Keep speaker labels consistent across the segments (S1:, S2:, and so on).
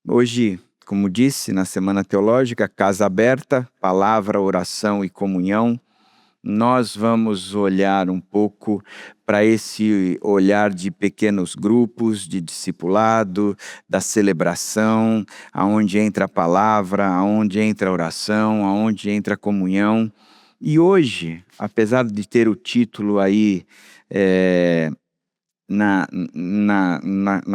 S1: Hoje, como disse, na Semana Teológica, Casa Aberta, Palavra, Oração e Comunhão, nós vamos olhar um pouco para esse olhar de pequenos grupos, de discipulado, da celebração, aonde entra a palavra, aonde entra a oração, aonde entra a comunhão. E hoje, apesar de ter o título aí eh, na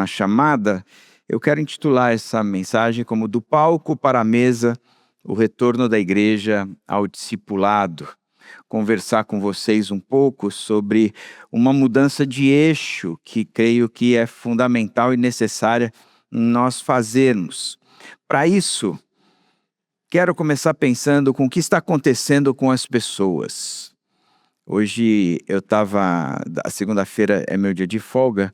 S1: chamada, eu quero intitular essa mensagem como Do Palco para a Mesa, o retorno da igreja ao discipulado. Conversar com vocês um pouco sobre uma mudança de eixo que creio que é fundamental e necessária nós fazermos. Para isso, quero começar pensando com o que está acontecendo com as pessoas. Hoje a segunda-feira é meu dia de folga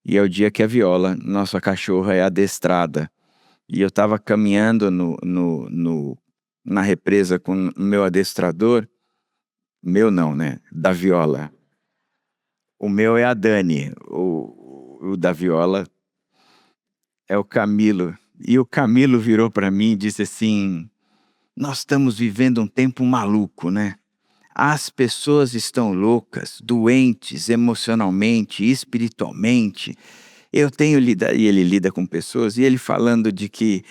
S1: e é o dia que a Viola, nossa cachorra, é adestrada. E eu estava caminhando na represa com o meu adestrador, meu não, né? Da Viola. O meu é a Dani, o da Viola é o Camilo. E o Camilo virou para mim e disse assim: nós estamos vivendo um tempo maluco, né? As pessoas estão loucas, doentes emocionalmente, espiritualmente. Eu tenho lidado, e ele lida com pessoas, e ele falando de que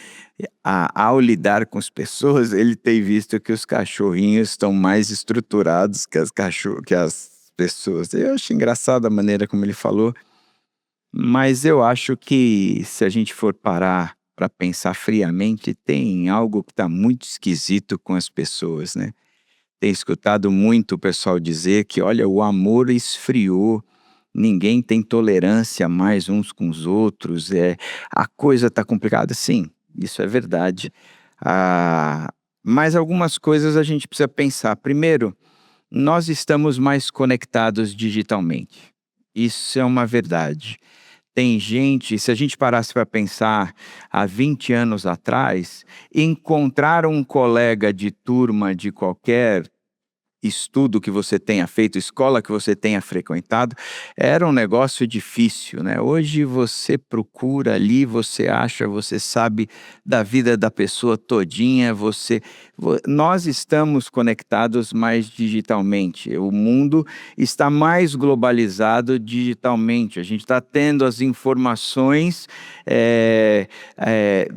S1: ao lidar com as pessoas, ele tem visto que os cachorrinhos estão mais estruturados que as pessoas. Eu acho engraçado a maneira como ele falou, mas eu acho que se a gente for parar para pensar friamente, tem algo que está muito esquisito com as pessoas, né? Tenho escutado muito o pessoal dizer que, olha, o amor esfriou, ninguém tem tolerância mais uns com os outros, a coisa está complicada. Sim, isso é verdade. Ah, mas algumas coisas a gente precisa pensar. Primeiro, nós estamos mais conectados digitalmente. Isso é uma verdade. Tem gente, se a gente parasse para pensar há 20 anos atrás, encontrar um colega de turma de qualquer estudo que você tenha feito, escola que você tenha frequentado, era um negócio difícil, né? Hoje você procura ali, você acha, você sabe da vida da pessoa todinha, nós estamos conectados mais digitalmente, o mundo está mais globalizado digitalmente, a gente está tendo as informações eh, eh,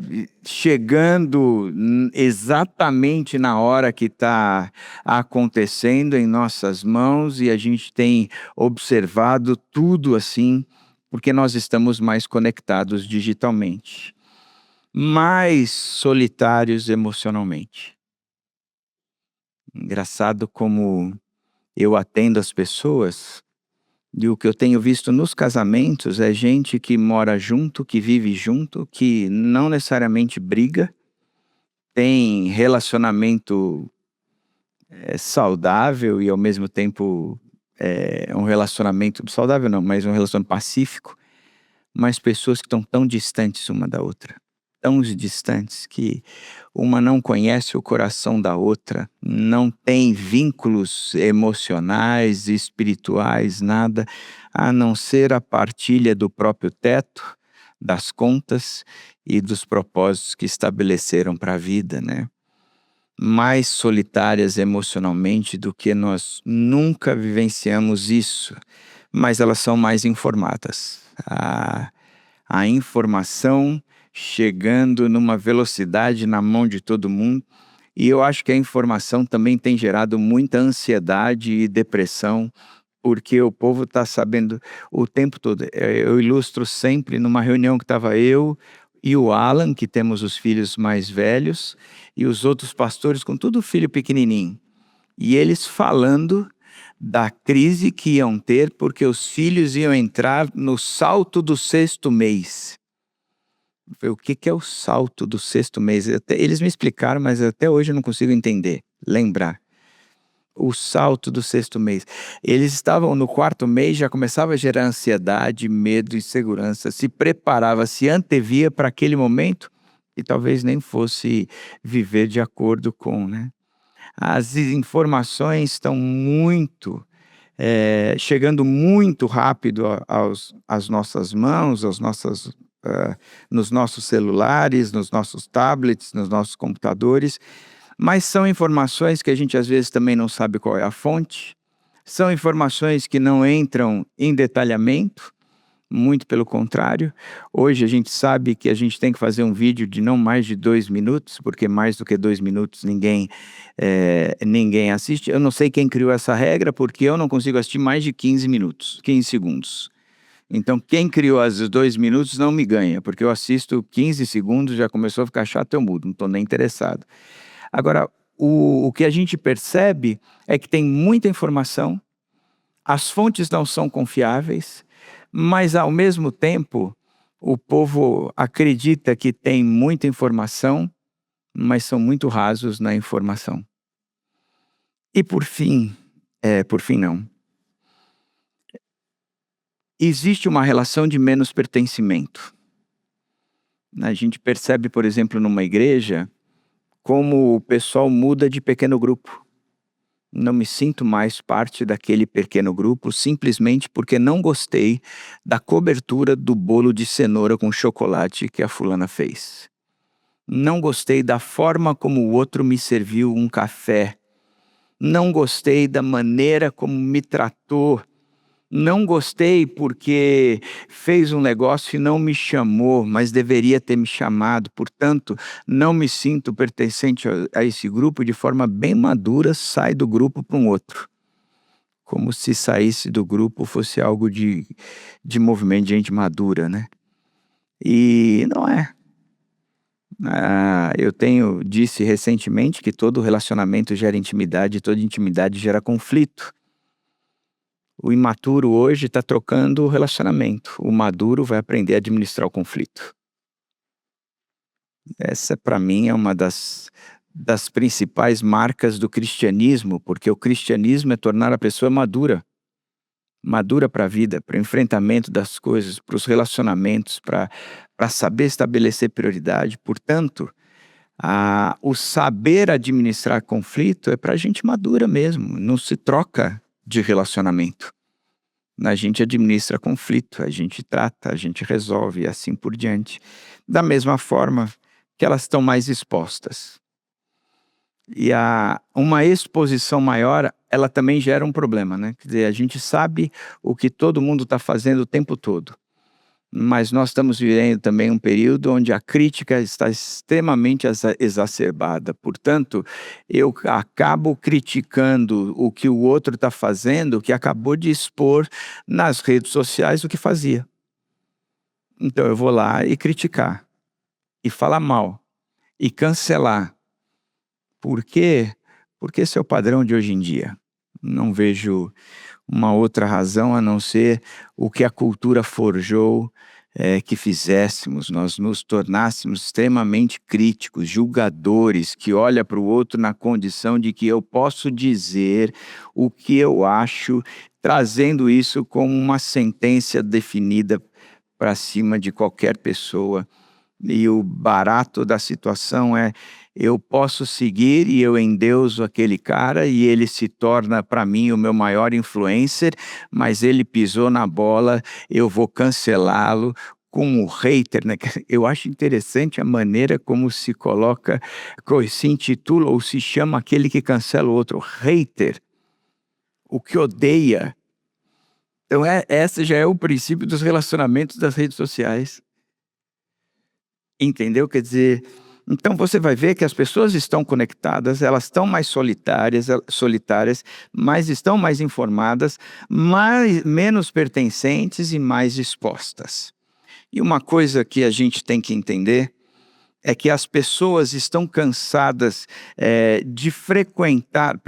S1: chegando exatamente na hora que está acontecendo em nossas mãos e a gente tem observado tudo assim, porque nós estamos mais conectados digitalmente, mais solitários emocionalmente. Engraçado como eu atendo as pessoas e o que eu tenho visto nos casamentos é gente que mora junto, que vive junto, que não necessariamente briga, tem relacionamento saudável e ao mesmo tempo um relacionamento saudável não, mas um relacionamento pacífico, mas pessoas que estão tão distantes uma da outra, tão distantes que uma não conhece o coração da outra, não tem vínculos emocionais, espirituais, nada, a não ser a partilha do próprio teto, das contas e dos propósitos que estabeleceram para a vida, né? Mais solitárias emocionalmente do que nós nunca vivenciamos isso, mas elas são mais informadas. A informação chegando numa velocidade na mão de todo mundo, e eu acho que a informação também tem gerado muita ansiedade e depressão, porque o povo está sabendo o tempo todo. Eu ilustro sempre numa reunião que estava eu e o Alan, que temos os filhos mais velhos, e os outros pastores com tudo filho pequenininho. E eles falando da crise que iam ter, porque os filhos iam entrar no salto do 6º mês. Eu falei, o que é o salto do 6º mês? Eles me explicaram, mas até hoje eu não consigo entender, lembrar. O salto do 6º mês. Eles estavam no 4º mês, já começava a gerar ansiedade, medo, insegurança, se preparava, se antevia para aquele momento e talvez nem fosse viver de acordo com, né? As informações estão chegando muito rápido às nossas mãos, às nossas nos nossos celulares, nos nossos tablets, nos nossos computadores, mas são informações que a gente às vezes também não sabe qual é a fonte, são informações que não entram em detalhamento, muito pelo contrário. Hoje a gente sabe que a gente tem que fazer um vídeo de não mais de 2 minutos, porque mais do que 2 minutos ninguém assiste. Eu não sei quem criou essa regra, porque eu não consigo assistir mais de 15 segundos. Então quem criou os 2 minutos não me ganha, porque eu assisto 15 segundos, já começou a ficar chato, eu mudo, não estou nem interessado. Agora, o que a gente percebe é que tem muita informação, as fontes não são confiáveis, mas ao mesmo tempo o povo acredita que tem muita informação, mas são muito rasos na informação. E por fim não, existe uma relação de menos pertencimento. A gente percebe, por exemplo, numa igreja, como o pessoal muda de pequeno grupo. Não me sinto mais parte daquele pequeno grupo simplesmente porque não gostei da cobertura do bolo de cenoura com chocolate que a fulana fez. Não gostei da forma como o outro me serviu um café. Não gostei da maneira como me tratou. Não gostei porque fez um negócio e não me chamou, mas deveria ter me chamado. Portanto, não me sinto pertencente a esse grupo. De forma bem madura, sai do grupo para um outro. Como se saísse do grupo fosse algo de movimento de gente madura, né? E não é. Eu disse recentemente que todo relacionamento gera intimidade, toda intimidade gera conflito. O imaturo hoje está trocando o relacionamento. O maduro vai aprender a administrar o conflito. Essa, para mim, é uma das principais marcas do cristianismo, porque o cristianismo é tornar a pessoa madura. Madura para a vida, para o enfrentamento das coisas, para os relacionamentos, para saber estabelecer prioridade. Portanto, o saber administrar conflito é para gente madura mesmo, não se troca de relacionamento. A gente administra conflito, a gente trata, a gente resolve e assim por diante. Da mesma forma que elas estão mais expostas. E uma exposição maior, ela também gera um problema, né? Quer dizer, a gente sabe o que todo mundo está fazendo o tempo todo. Mas nós estamos vivendo também um período onde a crítica está extremamente exacerbada. Portanto, eu acabo criticando o que o outro está fazendo, que acabou de expor nas redes sociais o que fazia. Então eu vou lá e criticar, e falar mal, e cancelar. Por quê? Porque esse é o padrão de hoje em dia. Não vejo uma outra razão a não ser o que a cultura forjou que fizéssemos, nós nos tornássemos extremamente críticos, julgadores, que olha para o outro na condição de que eu posso dizer o que eu acho, trazendo isso como uma sentença definida para cima de qualquer pessoa. E o barato da situação é: eu posso seguir e eu endeuso aquele cara e ele se torna para mim o meu maior influencer, mas ele pisou na bola, eu vou cancelá-lo como hater, né? Eu acho interessante a maneira como se coloca, se intitula ou se chama aquele que cancela o outro, hater, o que odeia. Então essa já é o princípio dos relacionamentos das redes sociais. Entendeu? Quer dizer, então você vai ver que as pessoas estão conectadas, elas estão mais solitárias, mas estão mais informadas, menos pertencentes e mais expostas. E uma coisa que a gente tem que entender é que as pessoas estão cansadas de frequentar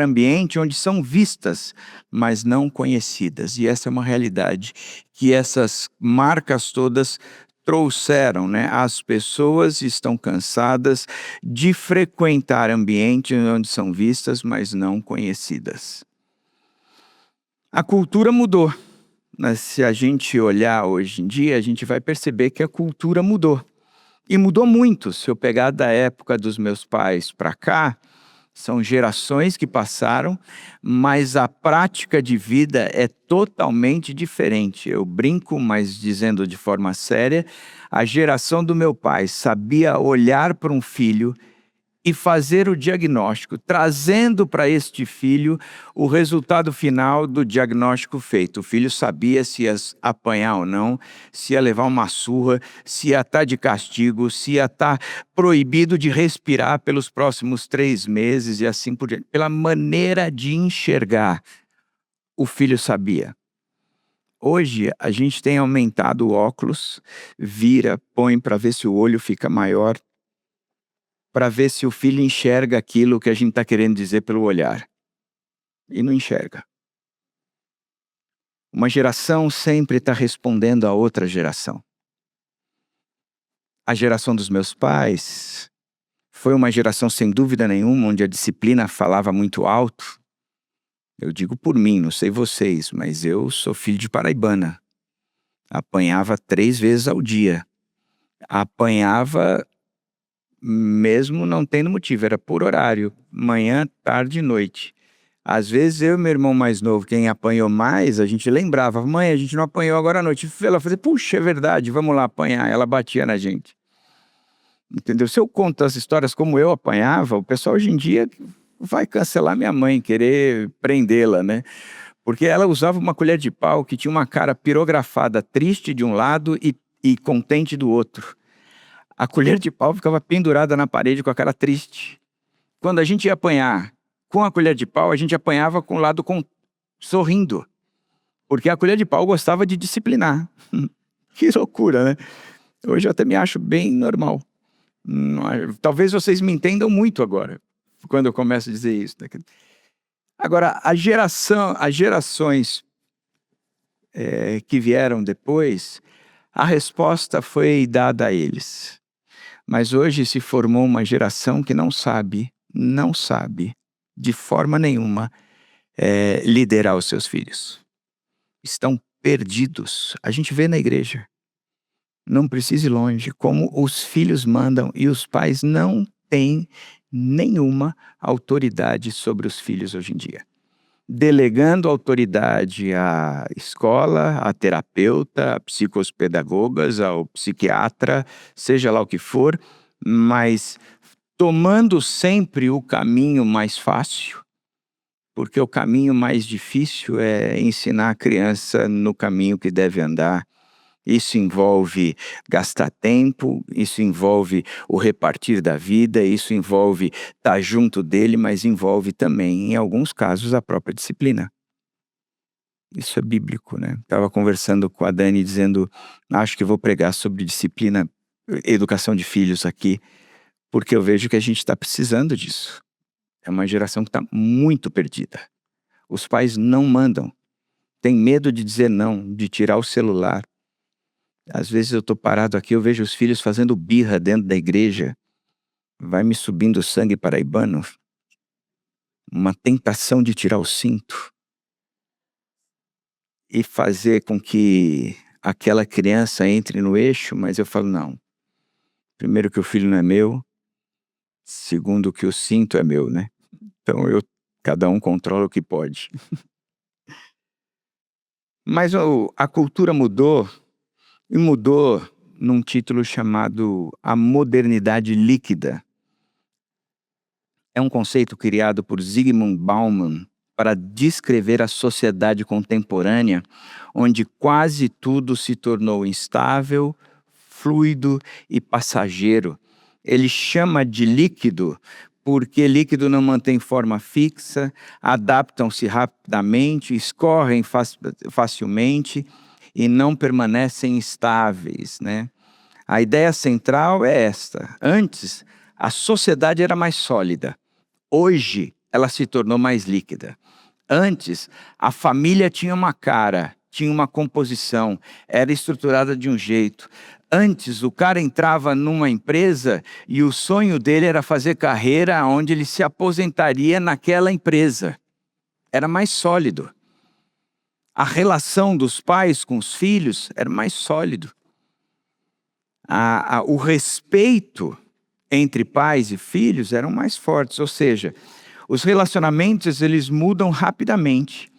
S1: ambiente onde são vistas, mas não conhecidas. E essa é uma realidade que essas marcas todas trouxeram, né? As pessoas estão cansadas de frequentar ambientes onde são vistas, mas não conhecidas. A cultura mudou. Mas se a gente olhar hoje em dia, a gente vai perceber que a cultura mudou. E mudou muito. Se eu pegar da época dos meus pais para cá, São gerações que passaram, mas a prática de vida é totalmente diferente. Eu brinco, mas dizendo de forma séria, a geração do meu pai sabia olhar para um filho e fazer o diagnóstico, trazendo para este filho o resultado final do diagnóstico feito. O filho sabia se ia apanhar ou não, se ia levar uma surra, se ia estar de castigo, se ia estar proibido de respirar pelos próximos 3 meses e assim por diante. Pela maneira de enxergar, o filho sabia. Hoje a gente tem aumentado o óculos, vira, põe para ver se o olho fica maior, para ver se o filho enxerga aquilo que a gente está querendo dizer pelo olhar. E não enxerga. Uma geração sempre está respondendo a outra geração. A geração dos meus pais foi uma geração sem dúvida nenhuma, onde a disciplina falava muito alto. Eu digo por mim, não sei vocês, mas eu sou filho de paraibana. Apanhava 3 vezes ao dia. Apanhava mesmo não tendo motivo, era por horário, manhã, tarde e noite. Às vezes eu e meu irmão mais novo, quem apanhou mais, a gente lembrava, mãe, a gente não apanhou agora à noite. Ela fazia, puxa, é verdade, vamos lá apanhar. Ela batia na gente. Entendeu? Se eu conto as histórias como eu apanhava, o pessoal hoje em dia vai cancelar minha mãe, querer prendê-la, né? Porque ela usava uma colher de pau que tinha uma cara pirografada, triste de um lado e contente do outro. A colher de pau ficava pendurada na parede com a cara triste. Quando a gente ia apanhar com a colher de pau, a gente apanhava com o lado sorrindo. Porque a colher de pau gostava de disciplinar. Que loucura, né? Hoje eu até me acho bem normal. Talvez vocês me entendam muito agora, quando eu começo a dizer isso. Agora, as gerações que vieram depois, a resposta foi dada a eles. Mas hoje se formou uma geração que não sabe, de forma nenhuma, liderar os seus filhos. Estão perdidos. A gente vê na igreja. Não precisa ir longe, como os filhos mandam e os pais não têm nenhuma autoridade sobre os filhos hoje em dia. Delegando autoridade à escola, à terapeuta, a psicospedagogas, ao psiquiatra, seja lá o que for, mas tomando sempre o caminho mais fácil, porque o caminho mais difícil é ensinar a criança no caminho que deve andar. Isso envolve gastar tempo, isso envolve o repartir da vida, isso envolve estar junto dele, mas envolve também, em alguns casos, a própria disciplina. Isso é bíblico, né? Estava conversando com a Dani dizendo, acho que vou pregar sobre disciplina, educação de filhos aqui, porque eu vejo que a gente está precisando disso. É uma geração que está muito perdida. Os pais não mandam, têm medo de dizer não, de tirar o celular. Às vezes eu estou parado aqui, eu vejo os filhos fazendo birra dentro da igreja. Vai me subindo o sangue paraibano. Uma tentação de tirar o cinto. E fazer com que aquela criança entre no eixo, mas eu falo, não. Primeiro que o filho não é meu. Segundo que o cinto é meu, né? Então cada um controla o que pode. Mas a cultura mudou. E mudou num título chamado A Modernidade Líquida. É um conceito criado por Zygmunt Bauman para descrever a sociedade contemporânea, onde quase tudo se tornou instável, fluido e passageiro. Ele chama de líquido porque líquido não mantém forma fixa, adaptam-se rapidamente, escorrem facilmente e não permanecem estáveis, né? A ideia central é esta. Antes, a sociedade era mais sólida. Hoje, ela se tornou mais líquida. Antes, a família tinha uma cara, tinha uma composição, era estruturada de um jeito. Antes, o cara entrava numa empresa e o sonho dele era fazer carreira onde ele se aposentaria naquela empresa. Era mais sólido. A relação dos pais com os filhos era mais sólido. O respeito entre pais e filhos eram mais fortes. Ou seja, Os relacionamentos, eles mudam rapidamente.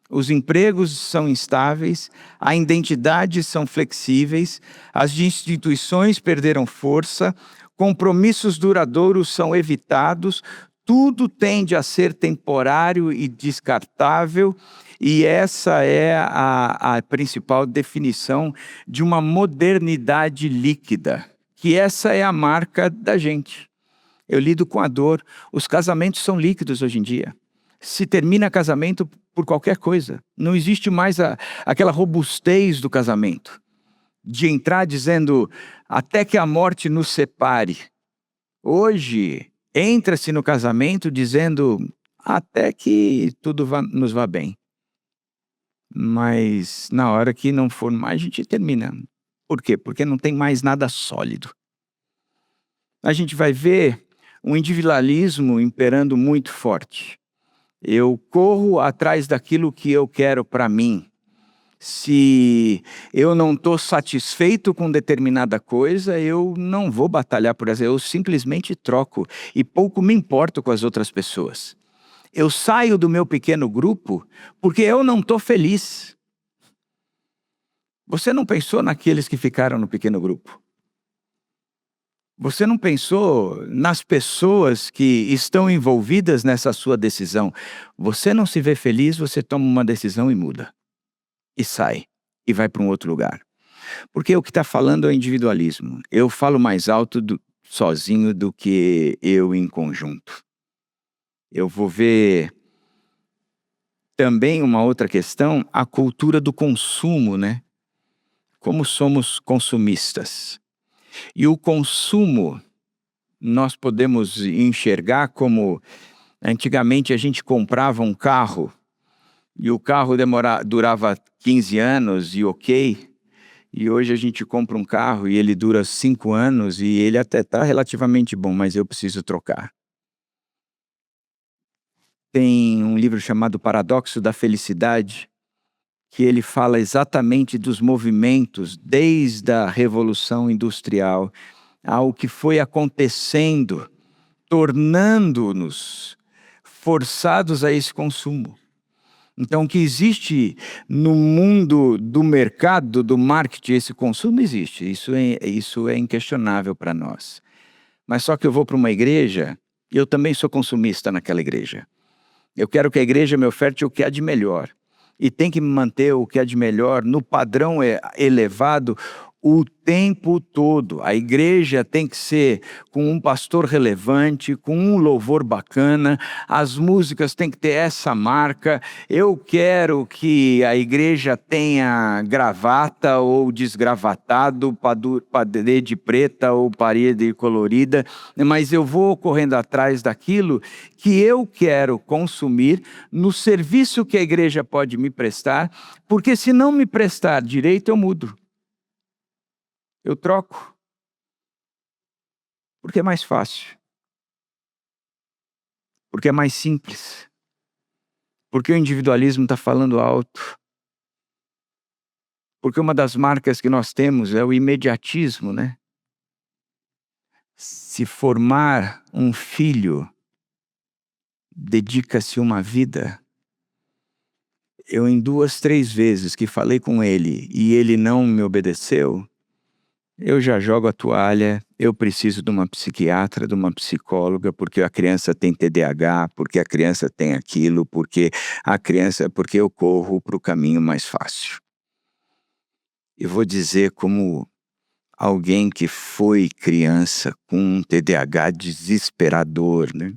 S1: Os empregos são instáveis, a identidade são flexíveis, as instituições perderam força, compromissos duradouros são evitados, tudo tende a ser temporário e descartável, e essa é a principal definição de uma modernidade líquida, que essa é a marca da gente. Eu lido com a dor. Os casamentos são líquidos hoje em dia. Se termina casamento por qualquer coisa. Não existe mais aquela robustez do casamento. De entrar dizendo, até que a morte nos separe. Hoje, entra-se no casamento dizendo, até que tudo nos vá bem. Mas na hora que não for mais, a gente termina. Por quê? Porque não tem mais nada sólido. A gente vai ver um individualismo imperando muito forte. Eu corro atrás daquilo que eu quero para mim. Se eu não estou satisfeito com determinada coisa, eu não vou batalhar por essa, eu simplesmente troco e pouco me importo com as outras pessoas. Eu saio do meu pequeno grupo porque eu não estou feliz. Você não pensou naqueles que ficaram no pequeno grupo? Você não pensou nas pessoas que estão envolvidas nessa sua decisão? Você não se vê feliz, você toma uma decisão e muda. E sai. E vai para um outro lugar. Porque o que está falando é individualismo. Eu falo mais alto sozinho do que eu em conjunto. Eu vou ver também uma outra questão, a cultura do consumo, né? Como somos consumistas. E o consumo, nós podemos enxergar como, antigamente a gente comprava um carro, e o carro durava 15 anos e ok, e hoje a gente compra um carro e ele dura 5 anos e ele até está relativamente bom, mas eu preciso trocar. Tem um livro chamado Paradoxo da Felicidade, que ele fala exatamente dos movimentos desde a Revolução Industrial ao que foi acontecendo, tornando-nos forçados a esse consumo. Então, o que existe no mundo do mercado, do marketing, esse consumo existe. Isso é inquestionável para nós. Mas só que eu vou para uma igreja, e eu também sou consumista naquela igreja. Eu quero que a igreja me oferte o que há de melhor. E tem que me manter o que há de melhor no padrão elevado o tempo todo. A igreja tem que ser com um pastor relevante, com um louvor bacana, as músicas têm que ter essa marca. Eu quero que a igreja tenha gravata ou desgravatado, parede preta ou parede colorida, mas eu vou correndo atrás daquilo que eu quero consumir no serviço que a igreja pode me prestar, porque se não me prestar direito, eu mudo. Eu troco. Porque é mais fácil. Porque é mais simples. Porque o individualismo está falando alto. Porque uma das marcas que nós temos é o imediatismo, né? Se formar um filho, dedica-se uma vida. Eu em 2, 3 vezes que falei com ele e ele não me obedeceu, eu já jogo a toalha, eu preciso de uma psiquiatra, de uma psicóloga, porque a criança tem TDAH, porque a criança tem aquilo, porque eu corro para o caminho mais fácil. Eu vou dizer como alguém que foi criança com um TDAH desesperador, né?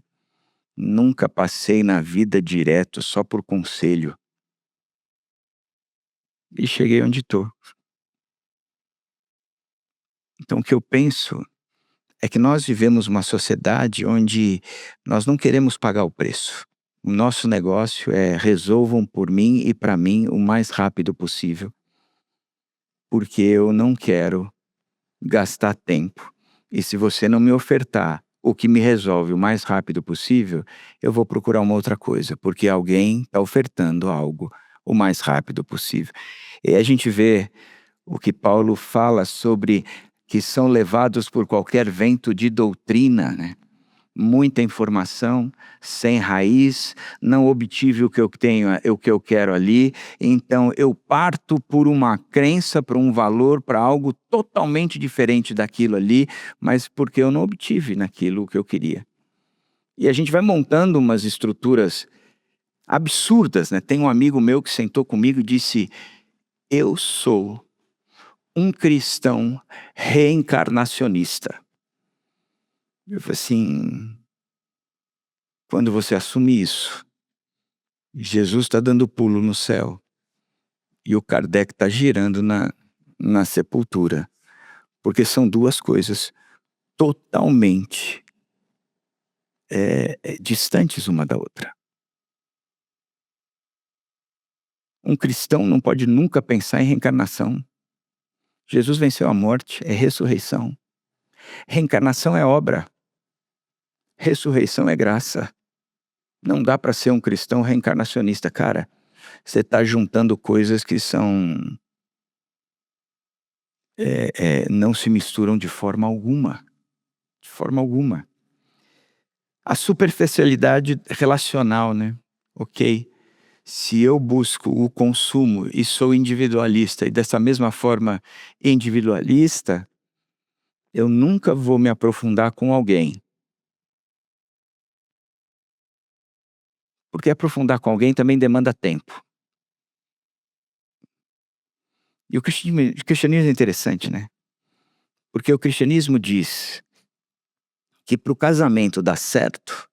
S1: Nunca passei na vida direto só por conselho. E cheguei onde estou. Então o que eu penso é que nós vivemos uma sociedade onde nós não queremos pagar o preço. O nosso negócio é resolvam por mim e para mim o mais rápido possível. Porque eu não quero gastar tempo. E se você não me ofertar o que me resolve o mais rápido possível, eu vou procurar uma outra coisa, porque alguém está ofertando algo o mais rápido possível. E a gente vê o que Paulo fala sobre que são levados por qualquer vento de doutrina, né? muita informação, sem raiz, não obtive o que eu tenho, o que eu quero ali, então eu parto por uma crença, por um valor, para algo totalmente diferente daquilo ali, mas porque eu não obtive naquilo o que eu queria. E a gente vai montando umas estruturas absurdas, né? Tem um amigo meu que sentou comigo e disse: eu sou um cristão reencarnacionista. Eu falei assim, quando você assume isso, Jesus está dando pulo no céu e o Kardec está girando na sepultura, porque são duas coisas totalmente distantes uma da outra. Um cristão não pode nunca pensar em reencarnação. Jesus venceu a morte, é ressurreição. Reencarnação é obra, ressurreição é graça. Não dá para ser um cristão reencarnacionista, cara. Você está juntando coisas que não se misturam de forma alguma. De forma alguma. A superficialidade relacional, né? Ok. Se eu busco o consumo e sou individualista e dessa mesma forma individualista, eu nunca vou me aprofundar com alguém. Porque aprofundar com alguém também demanda tempo. E o cristianismo é interessante, né? Porque o cristianismo diz que para o casamento dar certo,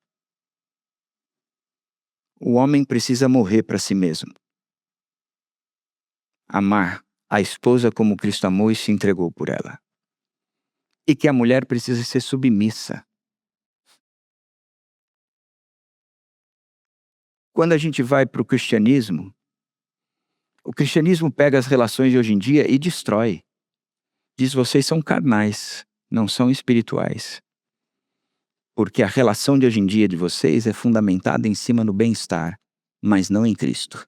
S1: o homem precisa morrer para si mesmo. Amar a esposa como Cristo amou e se entregou por ela. E que a mulher precisa ser submissa. Quando a gente vai para o cristianismo pega as relações de hoje em dia e destrói. Diz: vocês são carnais, não são espirituais. Porque a relação de hoje em dia de vocês é fundamentada em cima do bem-estar, mas não em Cristo.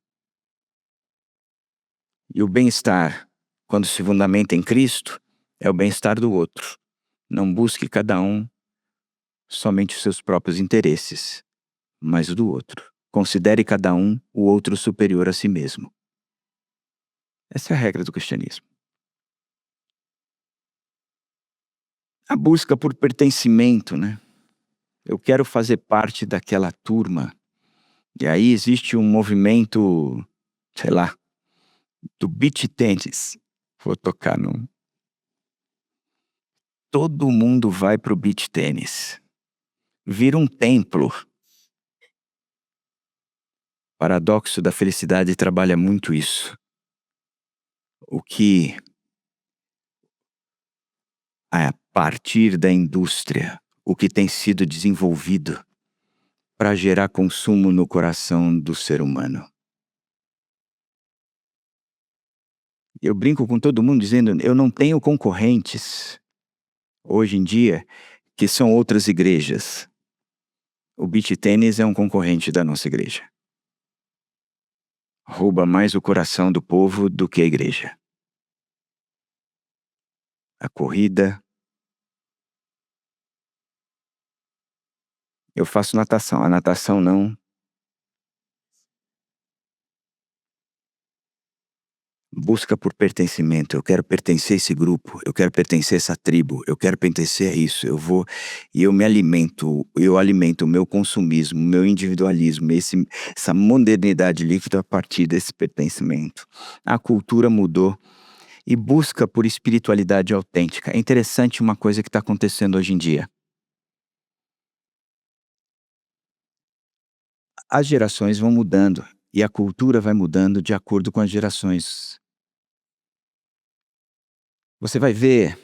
S1: E o bem-estar, quando se fundamenta em Cristo, é o bem-estar do outro. Não busque cada um somente os seus próprios interesses, mas o do outro. Considere cada um o outro superior a si mesmo. Essa é a regra do cristianismo. A busca por pertencimento, né? Eu quero fazer parte daquela turma. E aí existe um movimento, sei lá, do beach tennis. Vou tocar no... Todo mundo vai pro beach tennis. Vira um templo. Paradoxo da Felicidade trabalha muito isso. O que, a partir da indústria, o que tem sido desenvolvido para gerar consumo no coração do ser humano. Eu brinco com todo mundo dizendo, eu não tenho concorrentes, hoje em dia, que são outras igrejas. O beach tennis é um concorrente da nossa igreja. Rouba mais o coração do povo do que a igreja. A corrida. Eu faço natação, a natação não. Busca por pertencimento. Eu quero pertencer a esse grupo, eu quero pertencer a essa tribo, eu quero pertencer a isso. Eu vou e eu alimento o meu consumismo, o meu individualismo, essa modernidade líquida a partir desse pertencimento. A cultura mudou e busca por espiritualidade autêntica. É interessante uma coisa que está acontecendo hoje em dia. As gerações vão mudando e a cultura vai mudando de acordo com as gerações. Você vai ver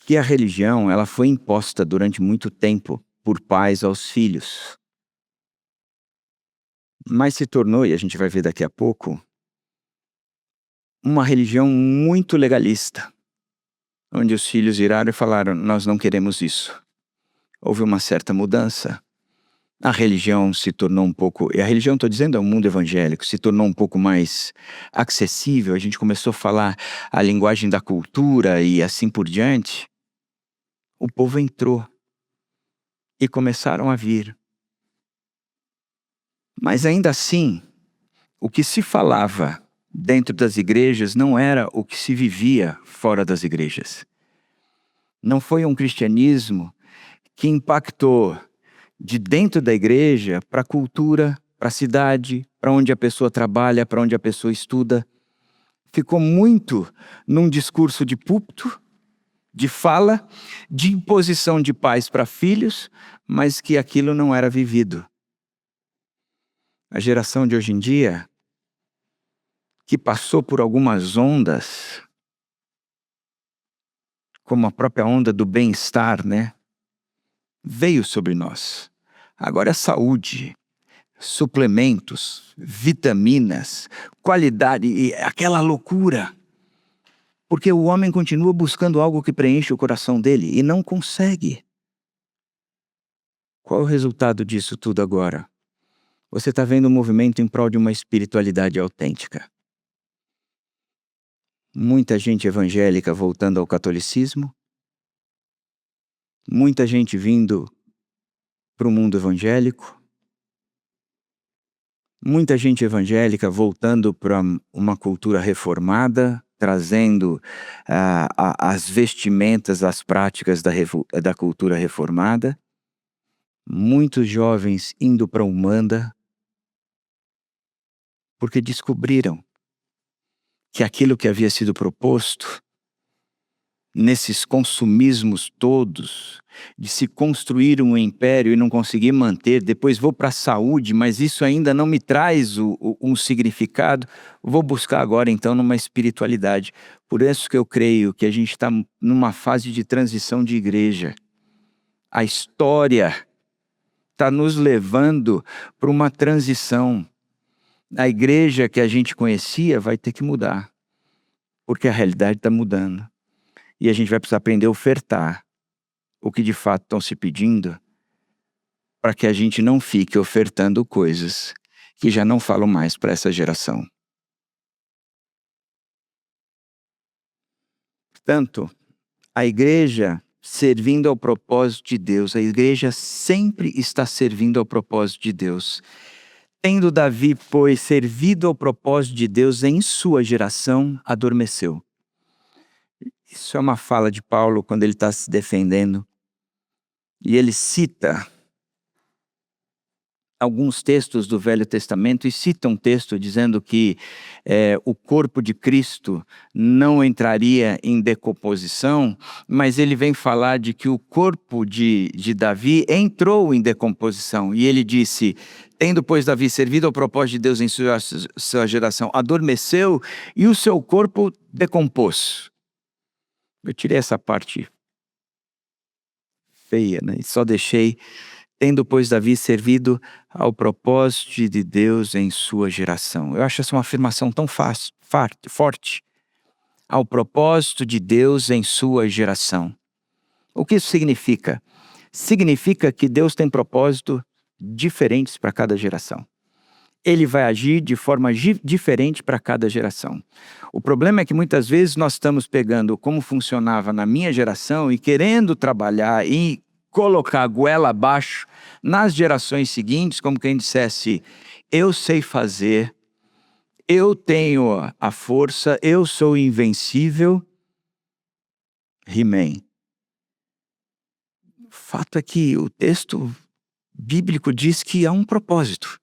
S1: que a religião ela foi imposta durante muito tempo por pais aos filhos. Mas se tornou, e a gente vai ver daqui a pouco, uma religião muito legalista, onde os filhos viraram e falaram, nós não queremos isso. Houve uma certa mudança. A religião se tornou um pouco, e a religião, estou dizendo, é o mundo evangélico, se tornou um pouco mais acessível, a gente começou a falar a linguagem da cultura e assim por diante. O povo entrou. e começaram a vir. Mas ainda assim, o que se falava dentro das igrejas não era o que se vivia fora das igrejas. Não foi um cristianismo que impactou de dentro da igreja para a cultura, para a cidade, para onde a pessoa trabalha, para onde a pessoa estuda. Ficou muito num discurso de púlpito, de fala, de imposição de pais para filhos, mas que aquilo não era vivido. A geração de hoje em dia, que passou por algumas ondas, como a própria onda do bem-estar, né? Veio sobre nós. Agora é saúde, suplementos, vitaminas, qualidade e aquela loucura. Porque o homem continua buscando algo que preenche o coração dele e não consegue. Qual é o resultado disso tudo agora? Você está vendo um movimento em prol de uma espiritualidade autêntica. Muita gente evangélica voltando ao catolicismo. Muita gente vindo para o mundo evangélico. Muita gente evangélica voltando para uma cultura reformada, trazendo as vestimentas, as práticas da cultura reformada. Muitos jovens indo para a Umbanda, porque descobriram que aquilo que havia sido proposto, nesses consumismos todos, de se construir um império e não conseguir manter, depois vou para a saúde, mas isso ainda não me traz um significado, vou buscar agora então numa espiritualidade. Por isso que eu creio que a gente está numa fase de transição de igreja. A história está nos levando para uma transição. A igreja que a gente conhecia vai ter que mudar, porque a realidade está mudando. E a gente vai precisar aprender a ofertar o que de fato estão se pedindo, para que a gente não fique ofertando coisas que já não falam mais para essa geração. Portanto, a igreja servindo ao propósito de Deus, a igreja sempre está servindo ao propósito de Deus. Tendo Davi, pois, servido ao propósito de Deus em sua geração, adormeceu. Isso é uma fala de Paulo quando ele está se defendendo. E ele cita alguns textos do Velho Testamento e cita um texto dizendo que o corpo de Cristo não entraria em decomposição, mas ele vem falar de que o corpo de Davi entrou em decomposição. E ele disse, tendo, pois, Davi servido ao propósito de Deus em sua geração, adormeceu e o seu corpo decompôs. Eu tirei essa parte feia, né? E só deixei, tendo, pois, Davi servido ao propósito de Deus em sua geração. Eu acho essa uma afirmação tão forte. Ao propósito de Deus em sua geração. O que isso significa? Significa que Deus tem propósitos diferentes para cada geração. Ele vai agir de forma diferente para cada geração. O problema é que muitas vezes nós estamos pegando como funcionava na minha geração e querendo trabalhar e colocar a goela abaixo nas gerações seguintes, como quem dissesse, eu sei fazer, eu tenho a força, eu sou invencível. He-Man. O fato é que o texto bíblico diz que há um propósito.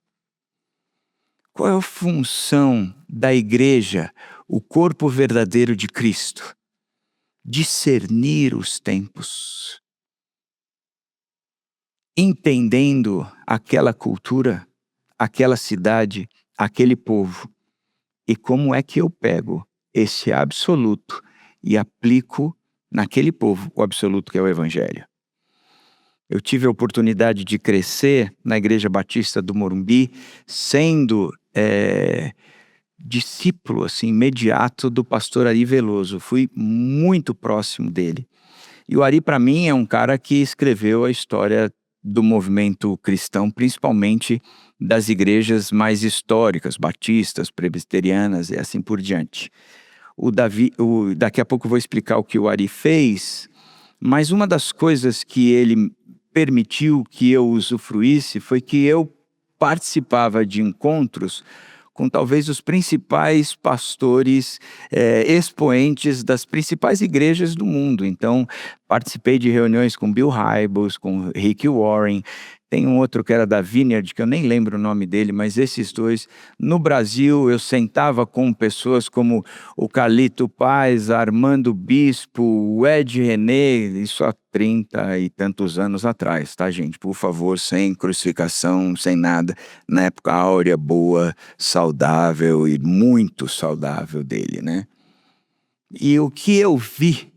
S1: Qual é a função da igreja, o corpo verdadeiro de Cristo? Discernir os tempos. Entendendo aquela cultura, aquela cidade, aquele povo. E como é que eu pego esse absoluto e aplico naquele povo o absoluto que é o Evangelho? Eu tive a oportunidade de crescer na Igreja Batista do Morumbi, sendo discípulo assim, imediato do pastor Ari Veloso. Fui muito próximo dele. E o Ari, para mim, é um cara que escreveu a história do movimento cristão, principalmente das igrejas mais históricas, batistas, presbiterianas e assim por diante. Daqui a pouco eu vou explicar o que o Ari fez, mas uma das coisas que ele permitiu que eu usufruísse foi que eu participava de encontros com talvez os principais pastores, expoentes das principais igrejas do mundo. Então, participei de reuniões com Bill Hybels, com Rick Warren. Tem um outro que era da Vineyard, que eu nem lembro o nome dele, mas esses dois. No Brasil, eu sentava com pessoas como o Carlito Paz, Armando Bispo, o Ed René, isso há 30 e tantos anos atrás, tá, gente? Por favor, sem crucificação, sem nada. Na época áurea, boa, saudável e muito saudável dele, né? E o que eu vi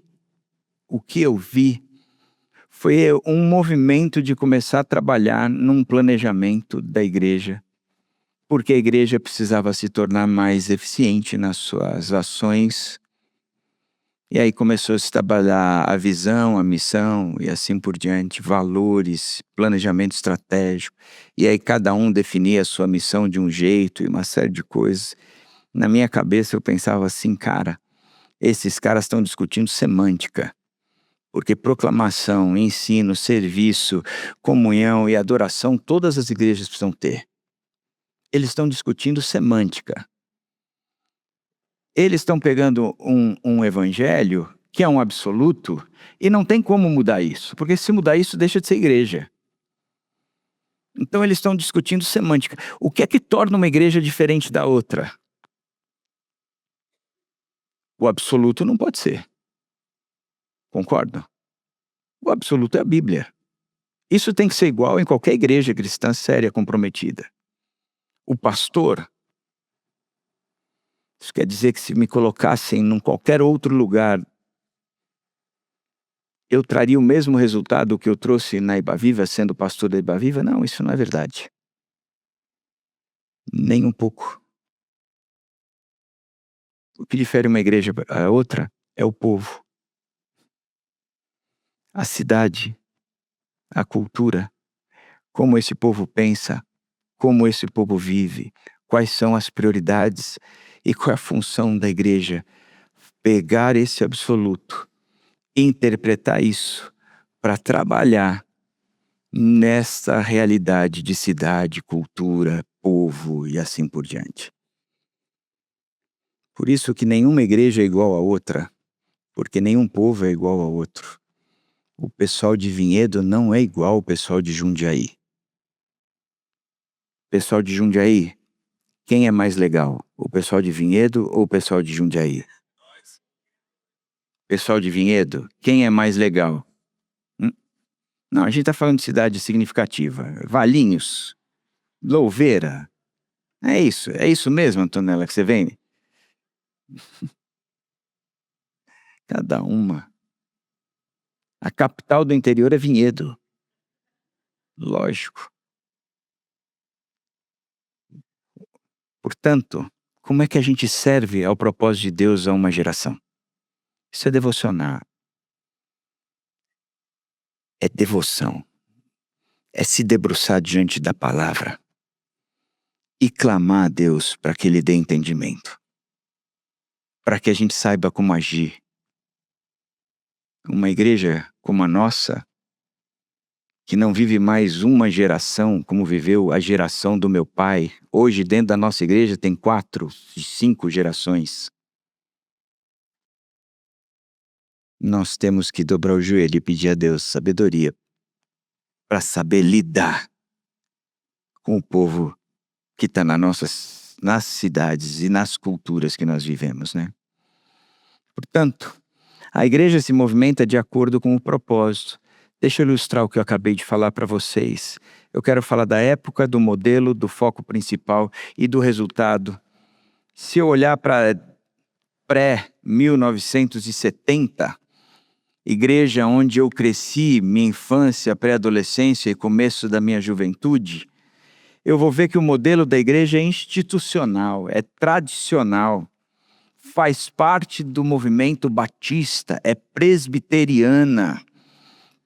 S1: foi um movimento de começar a trabalhar num planejamento da igreja, porque a igreja precisava se tornar mais eficiente nas suas ações. E aí começou a se trabalhar a visão, a missão e assim por diante, valores, planejamento estratégico. E aí cada um definia a sua missão de um jeito e uma série de coisas. Na minha cabeça eu pensava assim, cara, esses caras estão discutindo semântica. Porque proclamação, ensino, serviço, comunhão e adoração, todas as igrejas precisam ter. Eles estão discutindo semântica. Eles estão pegando um evangelho, que é um absoluto, e não tem como mudar isso. Porque se mudar isso, deixa de ser igreja. Então eles estão discutindo semântica. O que é que torna uma igreja diferente da outra? O absoluto não pode ser. Concordo? O absoluto é a Bíblia. Isso tem que ser igual em qualquer igreja cristã séria, comprometida. O pastor, isso quer dizer que se me colocassem em qualquer outro lugar, eu traria o mesmo resultado que eu trouxe na Ibaviva, sendo pastor da Ibaviva? Não, isso não é verdade. Nem um pouco. O que difere uma igreja da outra é o povo. A cidade, a cultura, como esse povo pensa, como esse povo vive, quais são as prioridades e qual é a função da igreja. Pegar esse absoluto, interpretar isso para trabalhar nessa realidade de cidade, cultura, povo e assim por diante. Por isso que nenhuma igreja é igual a outra, porque nenhum povo é igual ao outro. O pessoal de Vinhedo não é igual ao pessoal de Jundiaí. Pessoal de Jundiaí, quem é mais legal? O pessoal de Vinhedo ou o pessoal de Jundiaí? Pessoal de Vinhedo, quem é mais legal? Não, a gente está falando de cidade significativa. Valinhos, Louveira. É isso mesmo, Antonella, que você vem? Cada uma. A capital do interior é Vinhedo. Lógico. Portanto, como é que a gente serve ao propósito de Deus a uma geração? Isso é devocionar. É devoção. É se debruçar diante da palavra e clamar a Deus para que Ele dê entendimento. Para que a gente saiba como agir. Uma igreja como a nossa, que não vive mais uma geração como viveu a geração do meu pai. Hoje, dentro da nossa igreja, tem 4, 5 gerações. Nós temos que dobrar o joelho e pedir a Deus sabedoria para saber lidar com o povo que está nas cidades e nas culturas que nós vivemos, né? Portanto, a igreja se movimenta de acordo com o propósito. Deixa eu ilustrar o que eu acabei de falar para vocês. Eu quero falar da época, do modelo, do foco principal e do resultado. Se eu olhar para pré-1970, igreja onde eu cresci, minha infância, pré-adolescência e começo da minha juventude, eu vou ver que o modelo da igreja é institucional, é tradicional, faz parte do movimento batista, é presbiteriana,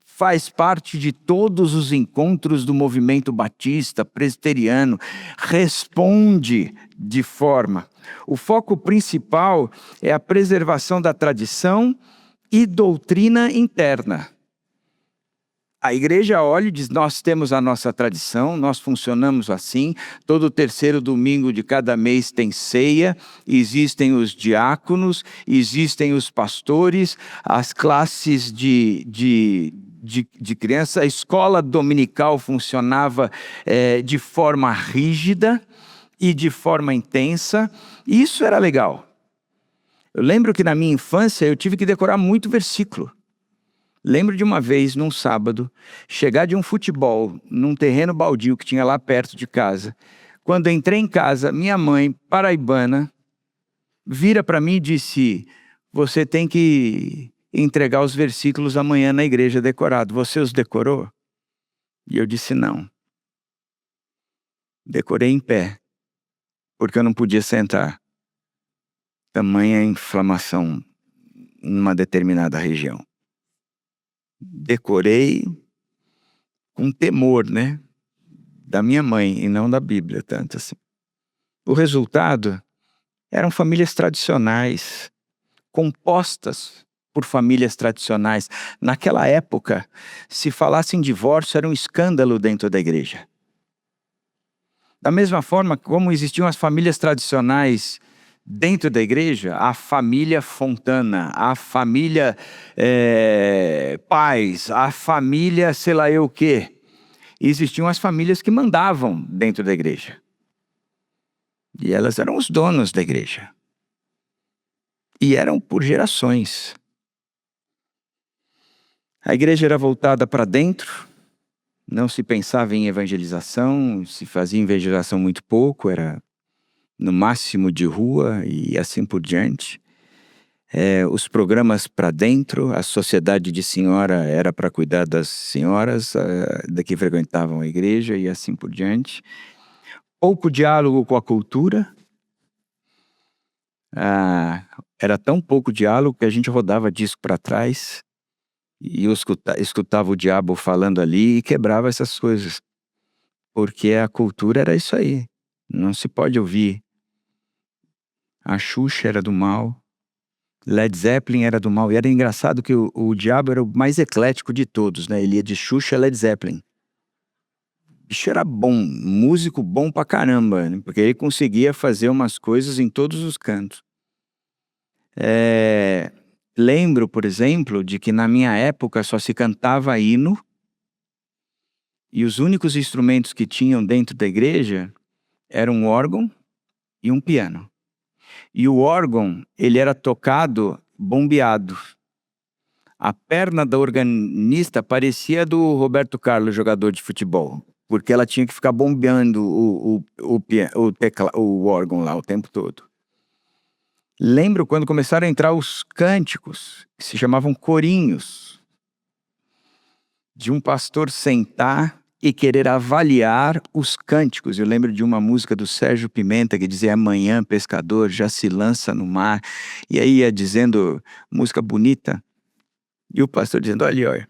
S1: faz parte de todos os encontros do movimento batista, presbiteriano, responde de forma. O foco principal é a preservação da tradição e doutrina interna. A igreja olha e diz: nós temos a nossa tradição, nós funcionamos assim, todo terceiro domingo de cada mês tem ceia, existem os diáconos, existem os pastores, as classes de criança, a escola dominical funcionava de forma rígida e de forma intensa, e isso era legal. Eu lembro que na minha infância eu tive que decorar muito versículo. Lembro de uma vez, num sábado, chegar de um futebol num terreno baldio que tinha lá perto de casa. Quando entrei em casa, minha mãe, paraibana, vira para mim e disse: você tem que entregar os versículos amanhã na igreja decorado. Você os decorou? E eu disse: não. Decorei em pé, porque eu não podia sentar. Tamanha inflamação numa determinada região. Decorei com temor, né? Da minha mãe e não da Bíblia, tanto assim. O resultado eram famílias tradicionais, compostas por famílias tradicionais. Naquela época, se falasse em divórcio, era um escândalo dentro da igreja. Da mesma forma como existiam as famílias tradicionais dentro da igreja, a família Fontana, a família Paz, a família sei lá eu o quê. Existiam as famílias que mandavam dentro da igreja. E elas eram os donos da igreja. E eram por gerações. A igreja era voltada para dentro, não se pensava em evangelização, se fazia evangelização muito pouco, era no máximo de rua e assim por diante. Os programas para dentro, a sociedade de senhora era para cuidar das senhoras que frequentavam a igreja e assim por diante. Pouco diálogo com a cultura. Era tão pouco diálogo que a gente rodava disco para trás e eu escutava o diabo falando ali e quebrava essas coisas. Porque a cultura era isso aí. Não se pode ouvir. A Xuxa era do mal. Led Zeppelin era do mal. E era engraçado que o diabo era o mais eclético de todos, né? Ele ia de Xuxa a Led Zeppelin. O bicho era bom, músico bom pra caramba, né? Porque ele conseguia fazer umas coisas em todos os cantos. Lembro, por exemplo, de que na minha época só se cantava hino e os únicos instrumentos que tinham dentro da igreja eram um órgão e um piano. E o órgão, ele era tocado bombeado. A perna da organista parecia do Roberto Carlos, jogador de futebol, porque ela tinha que ficar bombeando o órgão lá o tempo todo. Lembro quando começaram a entrar os cânticos, que se chamavam corinhos, de um pastor sentar e querer avaliar os cânticos. Eu lembro de uma música do Sérgio Pimenta que dizia: amanhã pescador já se lança no mar. E aí ia dizendo, música bonita, e o pastor dizendo: olha,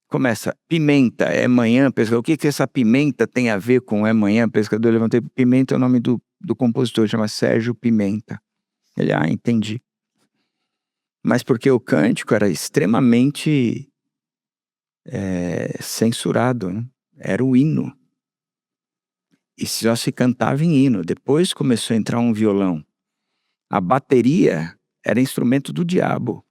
S1: começa, pimenta, é manhã pescador. O que essa pimenta tem a ver com é manhã pescador? Eu levantei, Pimenta é o nome do compositor, chama Sérgio Pimenta. Ele, entendi. Mas porque o cântico era extremamente censurado, né? Era o hino. E só se cantava em hino. Depois começou a entrar um violão. A bateria era instrumento do diabo,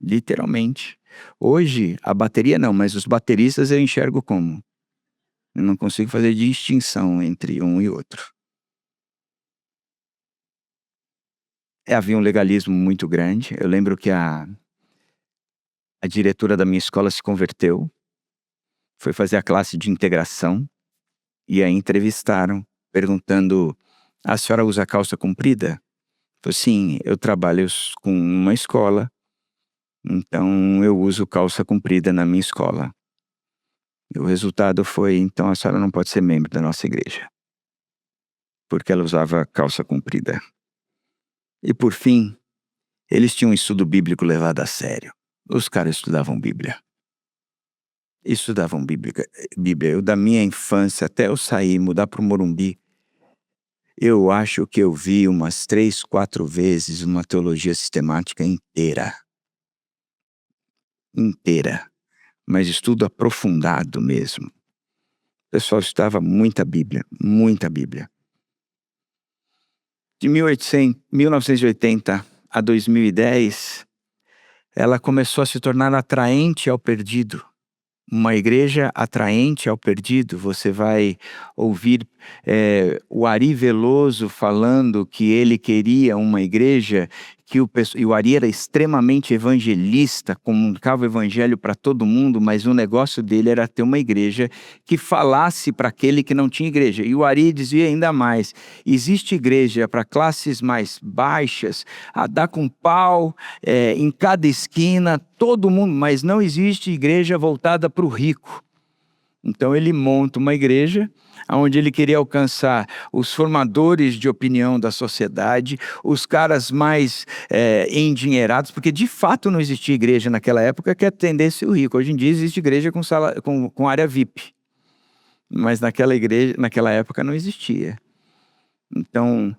S1: literalmente. Hoje, a bateria não, mas os bateristas eu enxergo como. Eu não consigo fazer distinção entre um e outro. Havia um legalismo muito grande. Eu lembro que a diretora da minha escola se converteu, foi fazer a classe de integração, e aí entrevistaram, perguntando: a senhora usa calça comprida? Falei: sim, eu trabalho com uma escola, então eu uso calça comprida na minha escola. E o resultado foi: então a senhora não pode ser membro da nossa igreja, porque ela usava calça comprida. E por fim, eles tinham um estudo bíblico levado a sério. Os caras estudavam Bíblia. Estudavam Bíblia. Eu, da minha infância até eu sair, mudar para o Morumbi, eu acho que eu vi umas 3, 4 vezes uma teologia sistemática inteira. Inteira. mas estudo aprofundado mesmo. O pessoal estudava muita Bíblia, muita Bíblia. De 1980 a 2010, ela começou a se tornar atraente ao perdido. Uma igreja atraente ao perdido. Você vai ouvir o Ari Veloso falando que ele queria uma igreja e o Ari era extremamente evangelista, comunicava o evangelho para todo mundo, mas o negócio dele era ter uma igreja que falasse para aquele que não tinha igreja. E o Ari dizia ainda mais: existe igreja para classes mais baixas, a dar com pau em cada esquina, todo mundo, mas não existe igreja voltada para o rico. Então ele monta uma igreja onde ele queria alcançar os formadores de opinião da sociedade, os caras mais endinheirados, porque de fato não existia igreja naquela época que atendesse o rico. Hoje em dia existe igreja com área VIP, mas naquela época não existia. Então,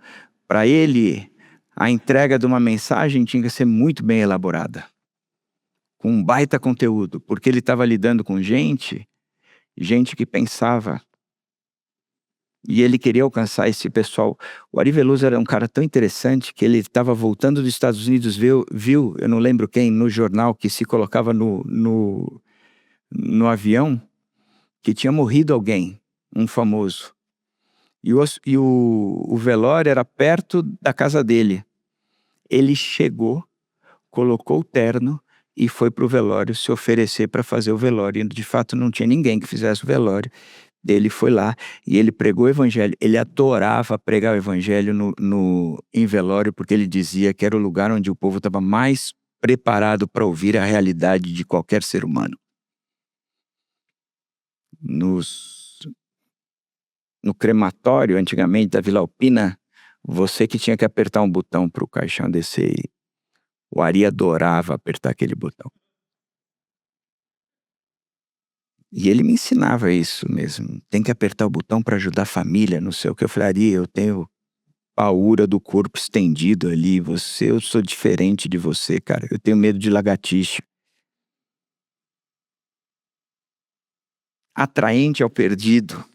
S1: para ele, a entrega de uma mensagem tinha que ser muito bem elaborada, com um baita conteúdo, porque ele estava lidando com gente que pensava. E ele queria alcançar esse pessoal. O Ari Veloso era um cara tão interessante que ele estava voltando dos Estados Unidos, viu, eu não lembro quem, no jornal, que se colocava no avião, que tinha morrido alguém, um famoso. E o velório era perto da casa dele. Ele chegou, colocou o terno e foi para o velório se oferecer para fazer o velório. E de fato não tinha ninguém que fizesse o velório. Ele foi lá e ele pregou o evangelho. Ele adorava pregar o evangelho em velório, porque ele dizia que era o lugar onde o povo estava mais preparado para ouvir a realidade de qualquer ser humano. No crematório, antigamente, da Vila Alpina, você que tinha que apertar um botão para o caixão descer. O Ari adorava apertar aquele botão. E ele me ensinava isso mesmo. Tem que apertar o botão para ajudar a família, não sei o que. Eu falei: Ari, eu tenho paura do corpo estendido ali. Eu sou diferente de você, cara. Eu tenho medo de lagartixa. Atraente ao perdido.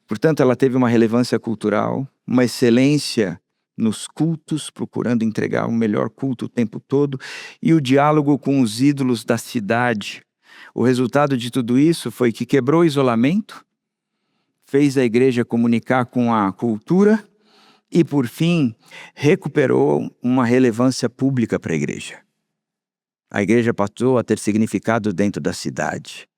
S1: Portanto, ela teve uma relevância cultural, uma excelência nos cultos, procurando entregar o melhor culto o tempo todo, e o diálogo com os ídolos da cidade. O resultado de tudo isso foi que quebrou o isolamento, fez a igreja comunicar com a cultura e, por fim, recuperou uma relevância pública para a igreja. A igreja passou a ter significado dentro da cidade.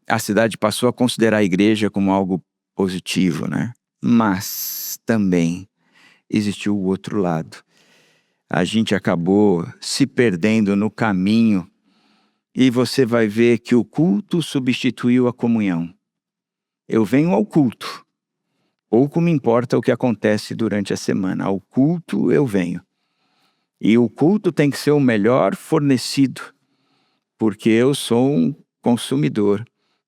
S1: A cidade passou a considerar a igreja como algo positivo, né? Mas também existiu o outro lado. A gente acabou se perdendo no caminho e você vai ver que o culto substituiu a comunhão. Eu venho ao culto. Pouco me importa o que acontece durante a semana. Ao culto eu venho. E o culto tem que ser o melhor fornecido, porque eu sou um consumidor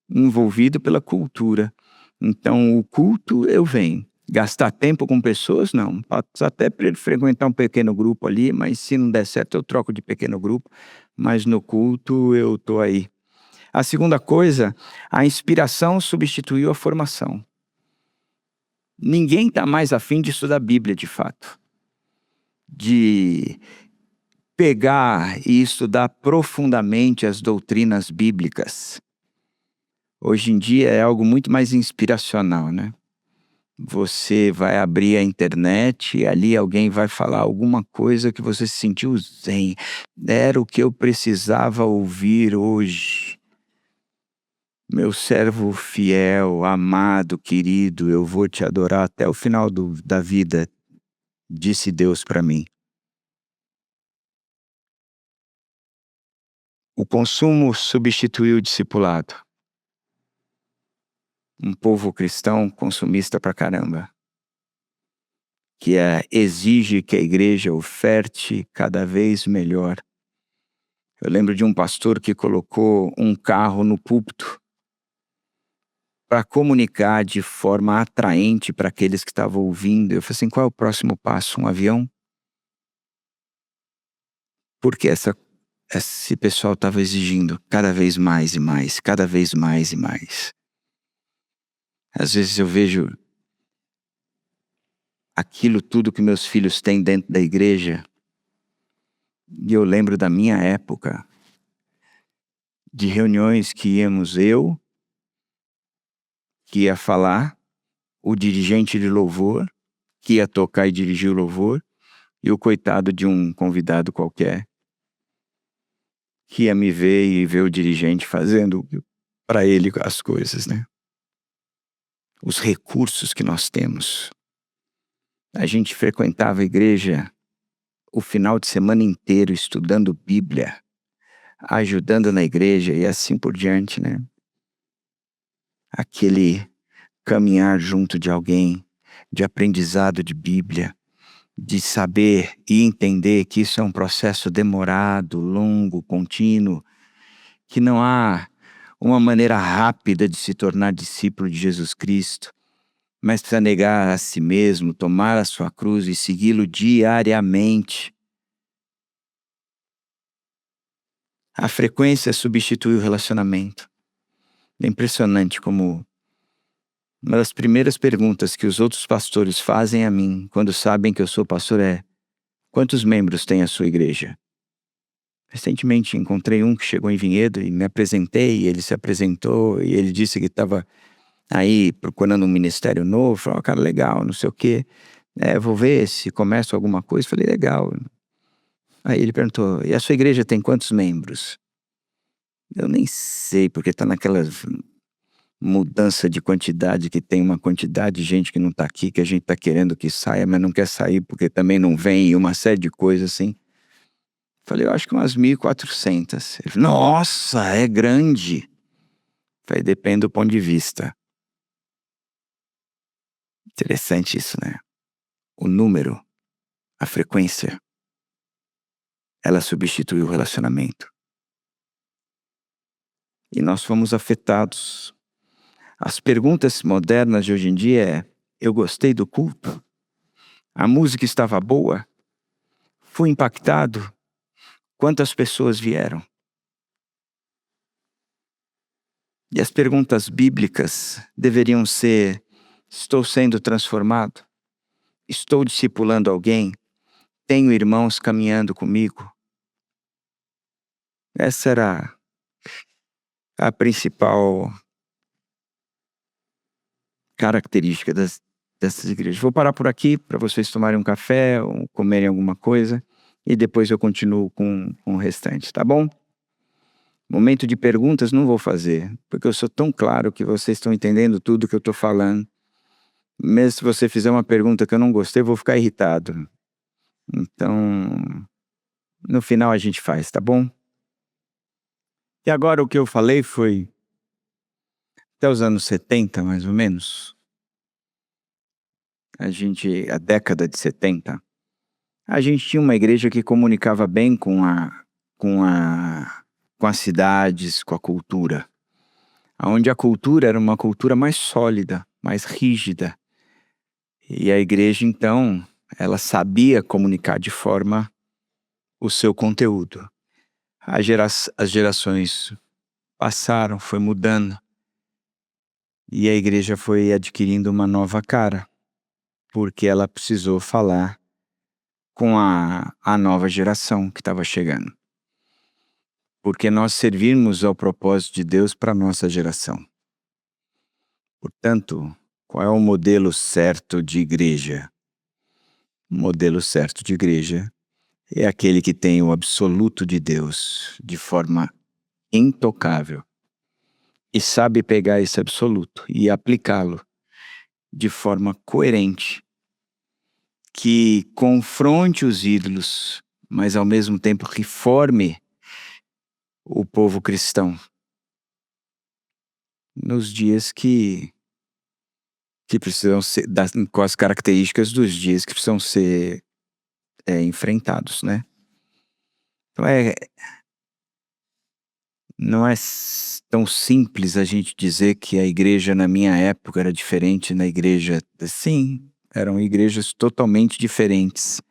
S1: envolvido pela cultura. Então, o culto eu venho. Gastar tempo com pessoas, não. Posso até frequentar um pequeno grupo ali, mas se não der certo eu troco de pequeno grupo. Mas no culto eu estou aí. A segunda coisa, a inspiração substituiu a formação. Ninguém está mais afim de estudar a Bíblia, de fato. De pegar e estudar profundamente as doutrinas bíblicas. Hoje em dia é algo muito mais inspiracional, né? Você vai abrir a internet e ali alguém vai falar alguma coisa que você se sentiu zen. Era o que eu precisava ouvir hoje. Meu servo fiel, amado, querido, eu vou te adorar até o final da vida, disse Deus para mim. O consumo substituiu o discipulado. Um povo cristão consumista pra caramba, que exige que a igreja oferte cada vez melhor. Eu lembro de um pastor que colocou um carro no púlpito para comunicar de forma atraente para aqueles que estavam ouvindo. Eu falei assim, qual é o próximo passo? Um avião? Porque essa esse pessoal estava exigindo cada vez mais e mais, cada vez mais e mais. Às vezes eu vejo aquilo tudo que meus filhos têm dentro da igreja e eu lembro da minha época, de reuniões que íamos eu, que ia falar, o dirigente de louvor, que ia tocar e dirigir o louvor, e o coitado de um convidado qualquer, que ia me ver e ver o dirigente fazendo para ele as coisas, né? Os recursos que nós temos. A gente frequentava a igreja o final de semana inteiro estudando Bíblia, ajudando na igreja e assim por diante, né? Aquele caminhar junto de alguém, de aprendizado de Bíblia, de saber e entender que isso é um processo demorado, longo, contínuo, que não há uma maneira rápida de se tornar discípulo de Jesus Cristo, mas precisa negar a si mesmo, tomar a sua cruz e segui-lo diariamente. A frequência substitui o relacionamento. É impressionante como uma das primeiras perguntas que os outros pastores fazem a mim, quando sabem que eu sou pastor, é: quantos membros tem a sua igreja? Recentemente encontrei um que chegou em Vinhedo e me apresentei, e ele se apresentou e ele disse que estava aí procurando um ministério novo. Falei: cara, legal, não sei o quê. Vou ver se começo alguma coisa. Falei: legal. Aí ele perguntou: e a sua igreja tem quantos membros? Eu nem sei, porque está naquela mudança de quantidade, que tem uma quantidade de gente que não está aqui, que a gente está querendo que saia, mas não quer sair porque também não vem, e uma série de coisas assim. Falei: eu acho que umas 1.400. Ele falou: nossa, é grande. Falei: depende do ponto de vista. Interessante isso, né? O número, a frequência, ela substitui o relacionamento. E nós fomos afetados. As perguntas modernas de hoje em dia é: eu gostei do culto? A música estava boa? Fui impactado? Quantas pessoas vieram? E as perguntas bíblicas deveriam ser: estou sendo transformado? Estou discipulando alguém? Tenho irmãos caminhando comigo? Essa era a principal característica dessas igrejas. Vou parar por aqui para vocês tomarem um café ou comerem alguma coisa e depois eu continuo com o restante, tá bom? Momento de perguntas não vou fazer, porque eu sou tão claro que vocês estão entendendo tudo que eu estou falando. Mesmo se você fizer uma pergunta que eu não gostei, eu vou ficar irritado. Então, no final a gente faz, tá bom? E agora o que eu falei foi até os anos 70, mais ou menos. A década de 70, a gente tinha uma igreja que comunicava bem com a, com as cidades, com a cultura. Onde a cultura era uma cultura mais sólida, mais rígida. E a igreja, então, ela sabia comunicar de forma o seu conteúdo. As gerações passaram, foi mudando. E a igreja foi adquirindo uma nova cara, porque ela precisou falar com a nova geração que estava chegando. Porque nós servirmos ao propósito de Deus para a nossa geração. Portanto, qual é o modelo certo de igreja? O modelo certo de igreja é aquele que tem o absoluto de Deus de forma intocável e sabe pegar esse absoluto e aplicá-lo de forma coerente, que confronte os ídolos, mas ao mesmo tempo reforme o povo cristão nos dias que precisam ser, com as características dos dias que precisam ser enfrentados, né? Então não é tão simples a gente dizer que a igreja na minha época era diferente na igreja. Sim, eram igrejas totalmente diferentes.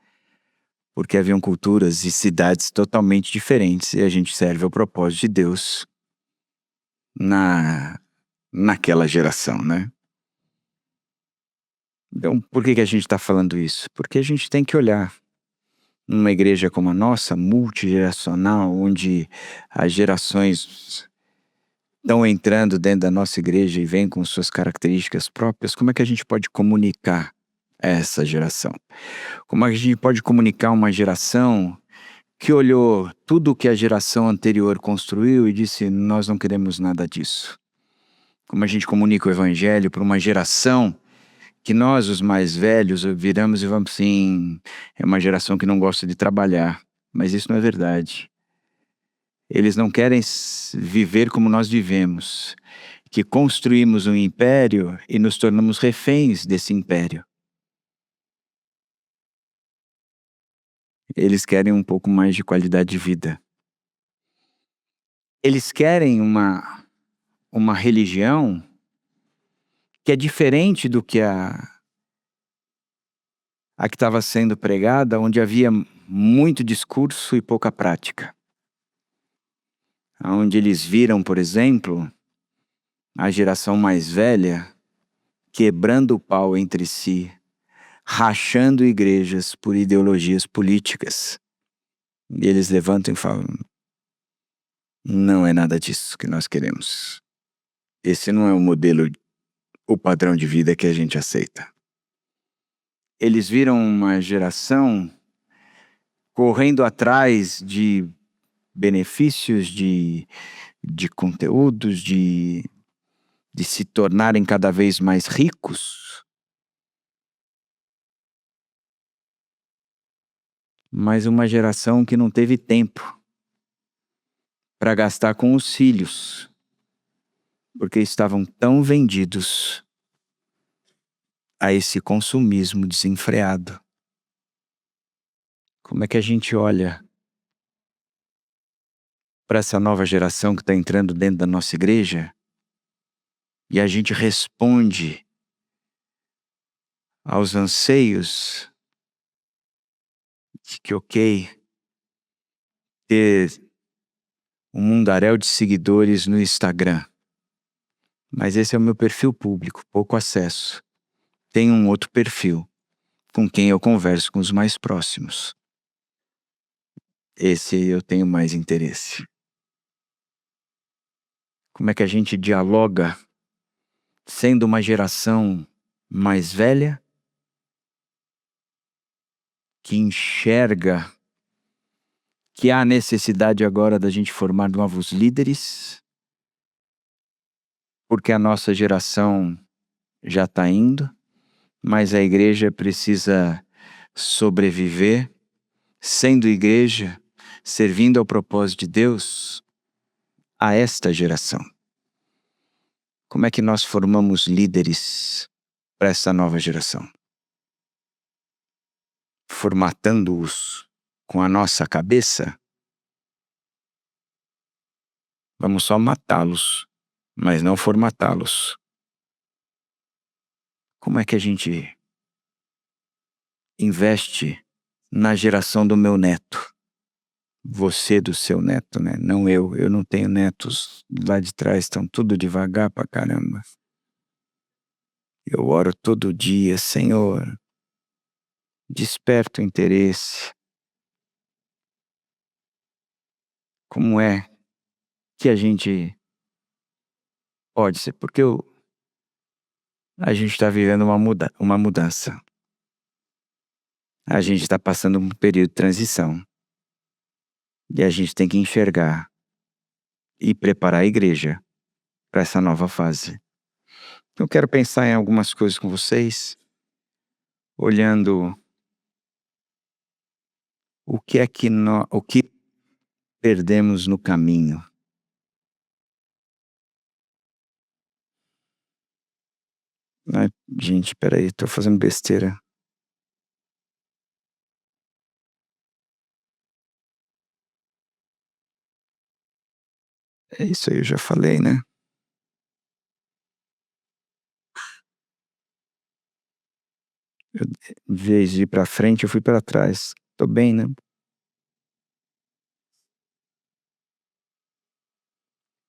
S1: porque haviam culturas e cidades totalmente diferentes e a gente serve ao propósito de Deus naquela geração, né? Então, por que a gente está falando isso? Porque a gente tem que olhar numa igreja como a nossa, multigeracional, onde as gerações estão entrando dentro da nossa igreja e vêm com suas características próprias, como é que a gente pode comunicar essa geração? Como é que a gente pode comunicar uma geração que olhou tudo o que a geração anterior construiu e disse: nós não queremos nada disso? Como a gente comunica o evangelho para uma geração que nós, os mais velhos, viramos e vamos assim, é uma geração que não gosta de trabalhar, mas isso não é verdade. Eles não querem viver como nós vivemos, que construímos um império e nos tornamos reféns desse império. Eles querem um pouco mais de qualidade de vida. Eles querem uma religião que é diferente do que a que estava sendo pregada, onde havia muito discurso e pouca prática. Onde eles viram, por exemplo, a geração mais velha quebrando o pau entre si, rachando igrejas por ideologias políticas. E eles levantam e falam: não é nada disso que nós queremos. Esse não é o modelo, o padrão de vida que a gente aceita. Eles viram uma geração correndo atrás de benefícios, de conteúdos, de se tornarem cada vez mais ricos, mas uma geração que não teve tempo para gastar com os filhos, porque estavam tão vendidos a esse consumismo desenfreado. Como é que a gente olha para essa nova geração que está entrando dentro da nossa igreja e a gente responde aos anseios de que, ok, ter um mundaréu de seguidores no Instagram, mas esse é o meu perfil público, pouco acesso. Tem um outro perfil com quem eu converso com os mais próximos. Esse eu tenho mais interesse. Como é que a gente dialoga sendo uma geração mais velha que enxerga que há necessidade agora da gente formar novos líderes, porque a nossa geração já está indo, mas a igreja precisa sobreviver, sendo igreja, servindo ao propósito de Deus a esta geração. Como é que nós formamos líderes para essa nova geração? Formatando-os com a nossa cabeça? Vamos só matá-los, mas não formatá-los. Como é que a gente investe na geração do meu neto? Você do seu neto, né? Não eu. Eu não tenho netos. Lá de trás estão tudo devagar pra caramba. Eu oro todo dia: Senhor, desperta o interesse. Como é que a gente pode ser? Porque a gente está vivendo uma mudança. A gente está passando um período de transição. E a gente tem que enxergar e preparar a igreja para essa nova fase. Eu quero pensar em algumas coisas com vocês, olhando o que é que o que perdemos no caminho. Ai, gente, peraí, tô fazendo besteira. É isso aí, eu já falei, né? Em vez de ir para frente, eu fui para trás. Tô bem, né?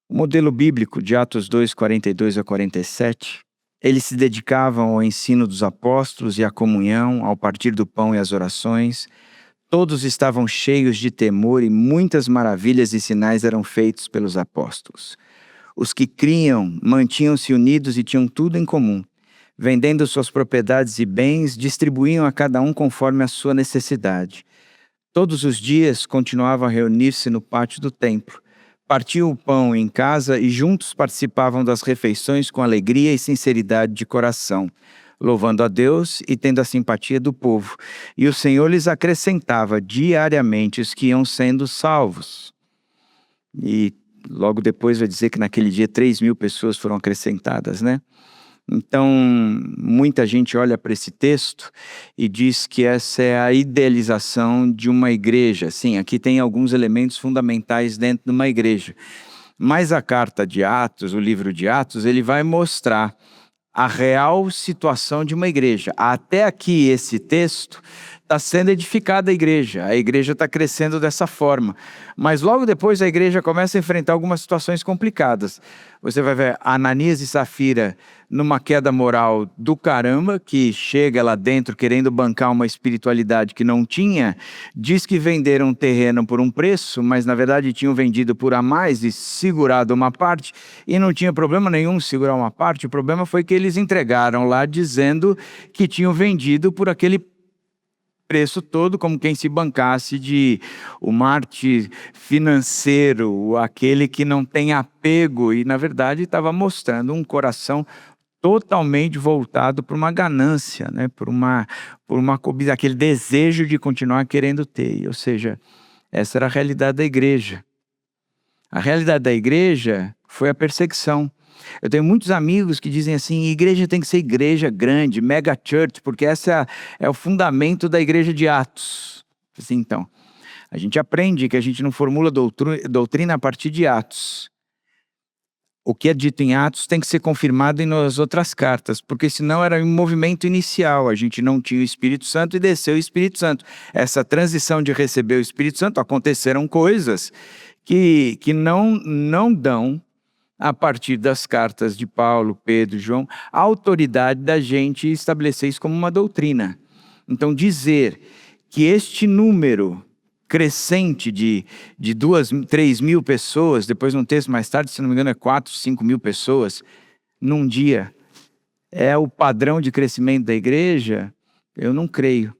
S1: O modelo bíblico de Atos 2, 42 a 47, eles se dedicavam ao ensino dos apóstolos e à comunhão, ao partir do pão e às orações. Todos estavam cheios de temor e muitas maravilhas e sinais eram feitos pelos apóstolos. Os que criam mantinham-se unidos e tinham tudo em comum. Vendendo suas propriedades e bens, distribuíam a cada um conforme a sua necessidade. Todos os dias continuavam a reunir-se no pátio do templo. Partiam o pão em casa e juntos participavam das refeições com alegria e sinceridade de coração, louvando a Deus e tendo a simpatia do povo. E o Senhor lhes acrescentava diariamente os que iam sendo salvos. E logo depois vai dizer que naquele dia 3.000 pessoas foram acrescentadas, né? Então, muita gente olha para esse texto e diz que essa é a idealização de uma igreja. Sim, aqui tem alguns elementos fundamentais dentro de uma igreja. Mas a carta de Atos, o livro de Atos, ele vai mostrar a real situação de uma igreja. Até aqui, esse texto está sendo edificada a igreja está crescendo dessa forma. Mas logo depois a igreja começa a enfrentar algumas situações complicadas. Você vai ver Ananias e Safira numa queda moral do caramba, que chega lá dentro querendo bancar uma espiritualidade que não tinha, diz que venderam um terreno por um preço, mas na verdade tinham vendido por a mais e segurado uma parte, e não tinha problema nenhum segurar uma parte. O problema foi que eles entregaram lá dizendo que tinham vendido por aquele preço todo, como quem se bancasse de o Marte financeiro, aquele que não tem apego, e na verdade estava mostrando um coração totalmente voltado para uma ganância, né? por uma cobiça, aquele desejo de continuar querendo ter. Ou seja, essa era a realidade da igreja. A realidade da igreja foi a perseguição. Eu tenho muitos amigos que dizem assim: igreja tem que ser igreja grande, mega church, porque essa é o fundamento da igreja de Atos. Assim, então, a gente aprende que a gente não formula doutrina a partir de Atos. O que é dito em Atos tem que ser confirmado nas outras cartas, porque senão era um movimento inicial, a gente não tinha o Espírito Santo e desceu o Espírito Santo. Essa transição de receber o Espírito Santo, aconteceram coisas que não dão, a partir das cartas de Paulo, Pedro, João, a autoridade da gente estabelecer isso como uma doutrina. Então, dizer que este número crescente de 3.000 pessoas, depois num texto mais tarde, se não me engano, é 4, 5.000 pessoas, num dia, é o padrão de crescimento da igreja, eu não creio.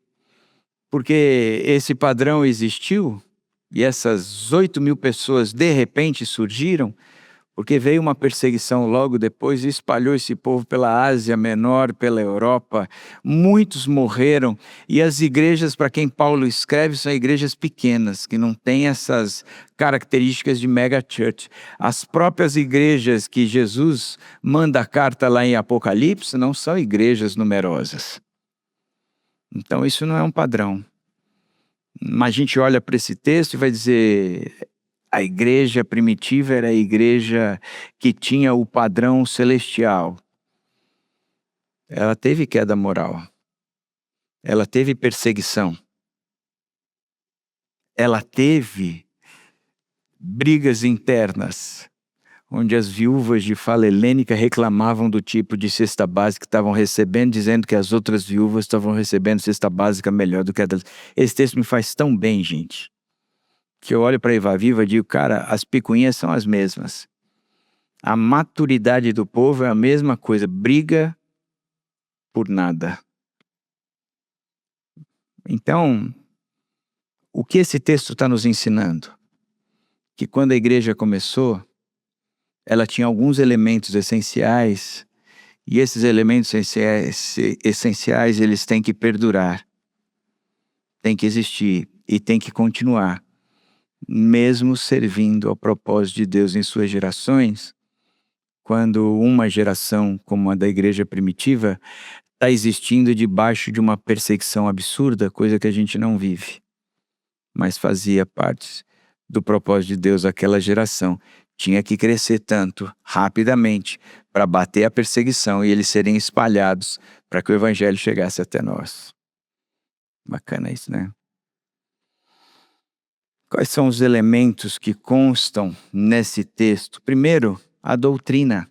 S1: Porque esse padrão existiu e essas 8.000 pessoas de repente surgiram, porque veio uma perseguição logo depois e espalhou esse povo pela Ásia Menor, pela Europa. Muitos morreram. E as igrejas para quem Paulo escreve são igrejas pequenas, que não têm essas características de mega church. As próprias igrejas que Jesus manda a carta lá em Apocalipse não são igrejas numerosas. Então isso não é um padrão. Mas a gente olha para esse texto e vai dizer: a igreja primitiva era a igreja que tinha o padrão celestial. Ela teve queda moral. Ela teve perseguição. Ela teve brigas internas, onde as viúvas de fala helênica reclamavam do tipo de cesta básica que estavam recebendo, dizendo que as outras viúvas estavam recebendo cesta básica melhor do que a delas. Esse texto me faz tão bem, gente, que eu olho para a Eva Viva e digo: cara, as picuinhas são as mesmas. A maturidade do povo é a mesma coisa, briga por nada. Então, o que esse texto está nos ensinando? Que quando a igreja começou, ela tinha alguns elementos essenciais, e esses elementos essenciais eles têm que perdurar, têm que existir e têm que continuar, mesmo servindo ao propósito de Deus em suas gerações. Quando uma geração como a da igreja primitiva está existindo debaixo de uma perseguição absurda, coisa que a gente não vive, mas fazia parte do propósito de Deus aquela geração. Tinha que crescer tanto, rapidamente, para bater a perseguição e eles serem espalhados para que o evangelho chegasse até nós. Bacana isso, né? Quais são os elementos que constam nesse texto? Primeiro, a doutrina.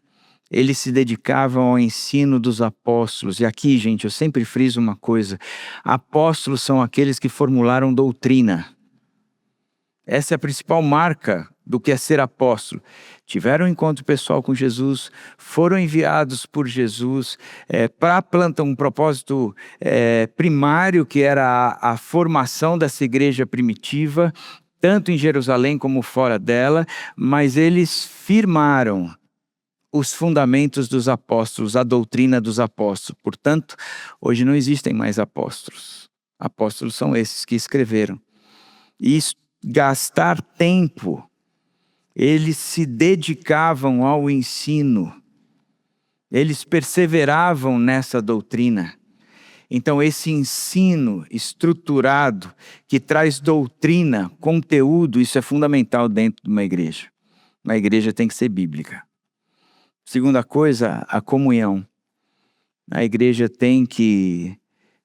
S1: Eles se dedicavam ao ensino dos apóstolos. E aqui, gente, eu sempre friso uma coisa: apóstolos são aqueles que formularam doutrina. Essa é a principal marca do que é ser apóstolo. Tiveram um encontro pessoal com Jesus, foram enviados por Jesus para plantar um propósito primário, que era a formação dessa igreja primitiva, tanto em Jerusalém como fora dela, mas eles firmaram os fundamentos dos apóstolos, a doutrina dos apóstolos. Portanto, hoje não existem mais apóstolos. Apóstolos são esses que escreveram. E gastar tempo, eles se dedicavam ao ensino, eles perseveravam nessa doutrina. Então, esse ensino estruturado, que traz doutrina, conteúdo, isso é fundamental dentro de uma igreja. Uma igreja tem que ser bíblica. Segunda coisa, a comunhão. A igreja tem que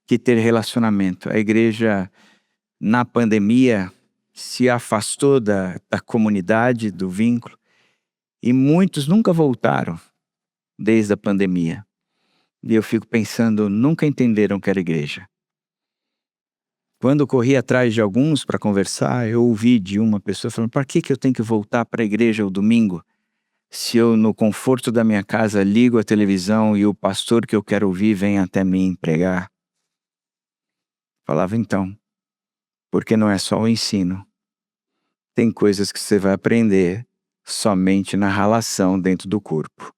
S1: ter relacionamento. A igreja, na pandemia, se afastou da comunidade, do vínculo, e muitos nunca voltaram desde a pandemia. E eu fico pensando, nunca entenderam o que era igreja. Quando eu corri atrás de alguns para conversar, eu ouvi de uma pessoa falando: para que eu tenho que voltar para a igreja ao domingo, se eu, no conforto da minha casa, ligo a televisão e o pastor que eu quero ouvir vem até mim pregar? Falava: então, porque não é só o ensino. Tem coisas que você vai aprender somente na relação dentro do corpo.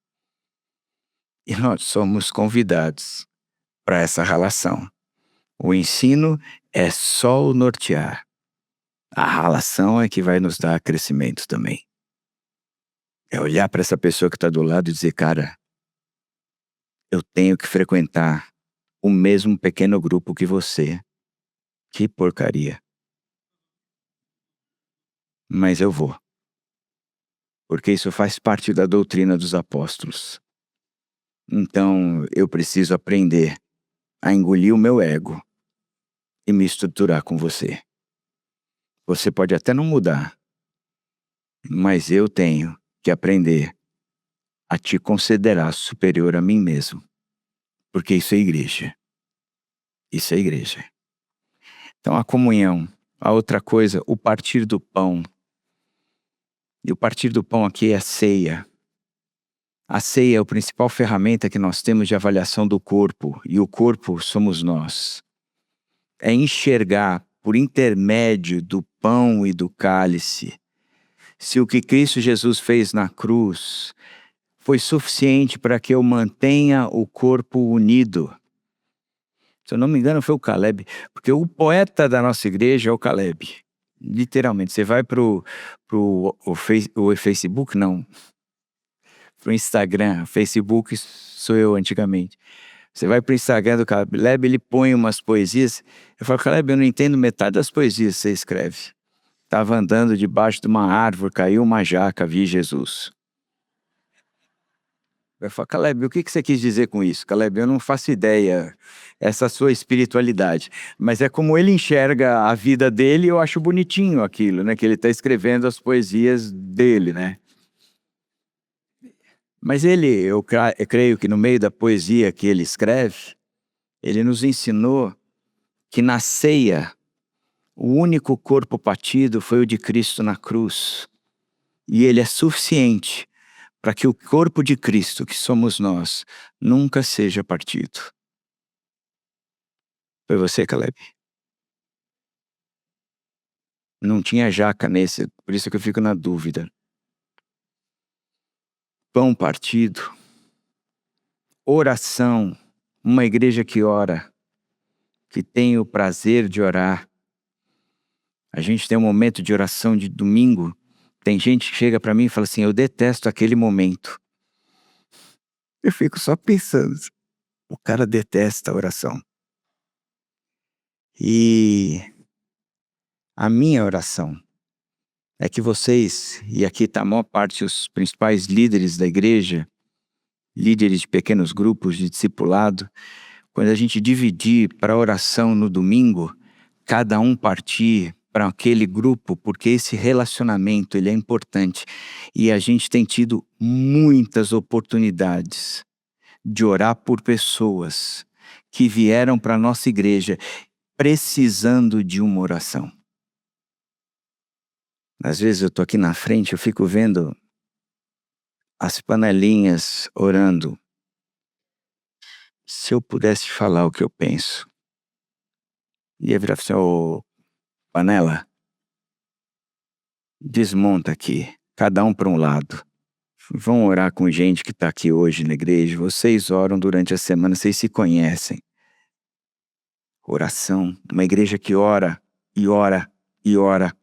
S1: E nós somos convidados para essa relação. O ensino é só o nortear. A relação é que vai nos dar crescimento também. É olhar para essa pessoa que está do lado e dizer: cara, eu tenho que frequentar o mesmo pequeno grupo que você. Que porcaria. Mas eu vou. Porque isso faz parte da doutrina dos apóstolos. Então eu preciso aprender a engolir o meu ego e me estruturar com você. Você pode até não mudar, mas eu tenho que aprender a te considerar superior a mim mesmo. Porque isso é igreja. Isso é igreja. Então a comunhão. A outra coisa, o partir do pão. E o partir do pão aqui é a ceia. A ceia é a principal ferramenta que nós temos de avaliação do corpo. E o corpo somos nós. É enxergar por intermédio do pão e do cálice se o que Cristo Jesus fez na cruz foi suficiente para que eu mantenha o corpo unido. Se eu não me engano, foi o Caleb, porque o poeta da nossa igreja é o Caleb. Literalmente, você vai pro Facebook, não. Pro Instagram, Facebook sou eu antigamente. Você vai pro Instagram do Caleb, ele põe umas poesias. Eu falo: Caleb, eu não entendo metade das poesias que você escreve. Estava andando debaixo de uma árvore, caiu uma jaca, vi Jesus. Eu falo: Caleb, o que você quis dizer com isso? Caleb, eu não faço ideia, essa sua espiritualidade. Mas é como ele enxerga a vida dele, eu acho bonitinho aquilo, né? Que ele está escrevendo as poesias dele, né? Mas eu creio que no meio da poesia que ele escreve, ele nos ensinou que na ceia, o único corpo partido foi o de Cristo na cruz. E ele é suficiente para que o corpo de Cristo, que somos nós, nunca seja partido. Foi você, Caleb? Não tinha jaca nesse, por isso que eu fico na dúvida. Pão partido. Oração. Uma igreja que ora, que tem o prazer de orar. A gente tem um momento de oração de domingo. Tem gente que chega para mim e fala assim: eu detesto aquele momento. Eu fico só pensando, o cara detesta a oração. E a minha oração é que vocês, e aqui está a maior parte os principais líderes da igreja, líderes de pequenos grupos de discipulado, quando a gente dividir para oração no domingo, cada um partir para aquele grupo, porque esse relacionamento ele é importante. E a gente tem tido muitas oportunidades de orar por pessoas que vieram para a nossa igreja precisando de uma oração. Às vezes eu estou aqui na frente, eu fico vendo as panelinhas orando. Se eu pudesse falar o que eu penso, ia virar assim: ô panela, desmonta aqui, cada um para um lado. Vão orar com gente que está aqui hoje na igreja. Vocês oram durante a semana, vocês se conhecem. Oração, uma igreja que ora e ora e ora.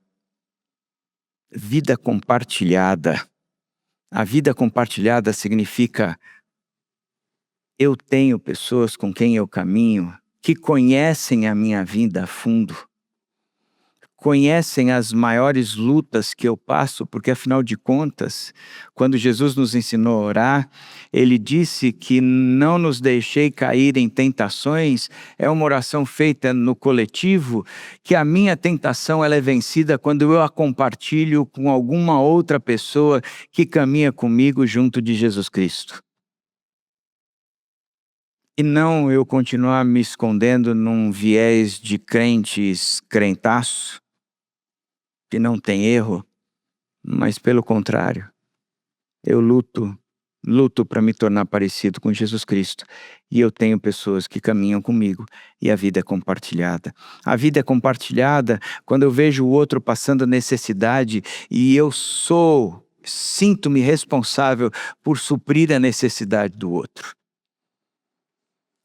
S1: Vida compartilhada. A vida compartilhada significa: eu tenho pessoas com quem eu caminho que conhecem a minha vida a fundo, conhecem as maiores lutas que eu passo, porque afinal de contas, quando Jesus nos ensinou a orar, ele disse que não nos deixei cair em tentações. É uma oração feita no coletivo, que a minha tentação ela é vencida quando eu a compartilho com alguma outra pessoa que caminha comigo junto de Jesus Cristo. E não eu continuar me escondendo num viés de crentes crentaço, que não tem erro, mas pelo contrário, eu luto para me tornar parecido com Jesus Cristo. E eu tenho pessoas que caminham comigo e a vida é compartilhada. A vida é compartilhada quando eu vejo o outro passando necessidade e eu sinto-me responsável por suprir a necessidade do outro.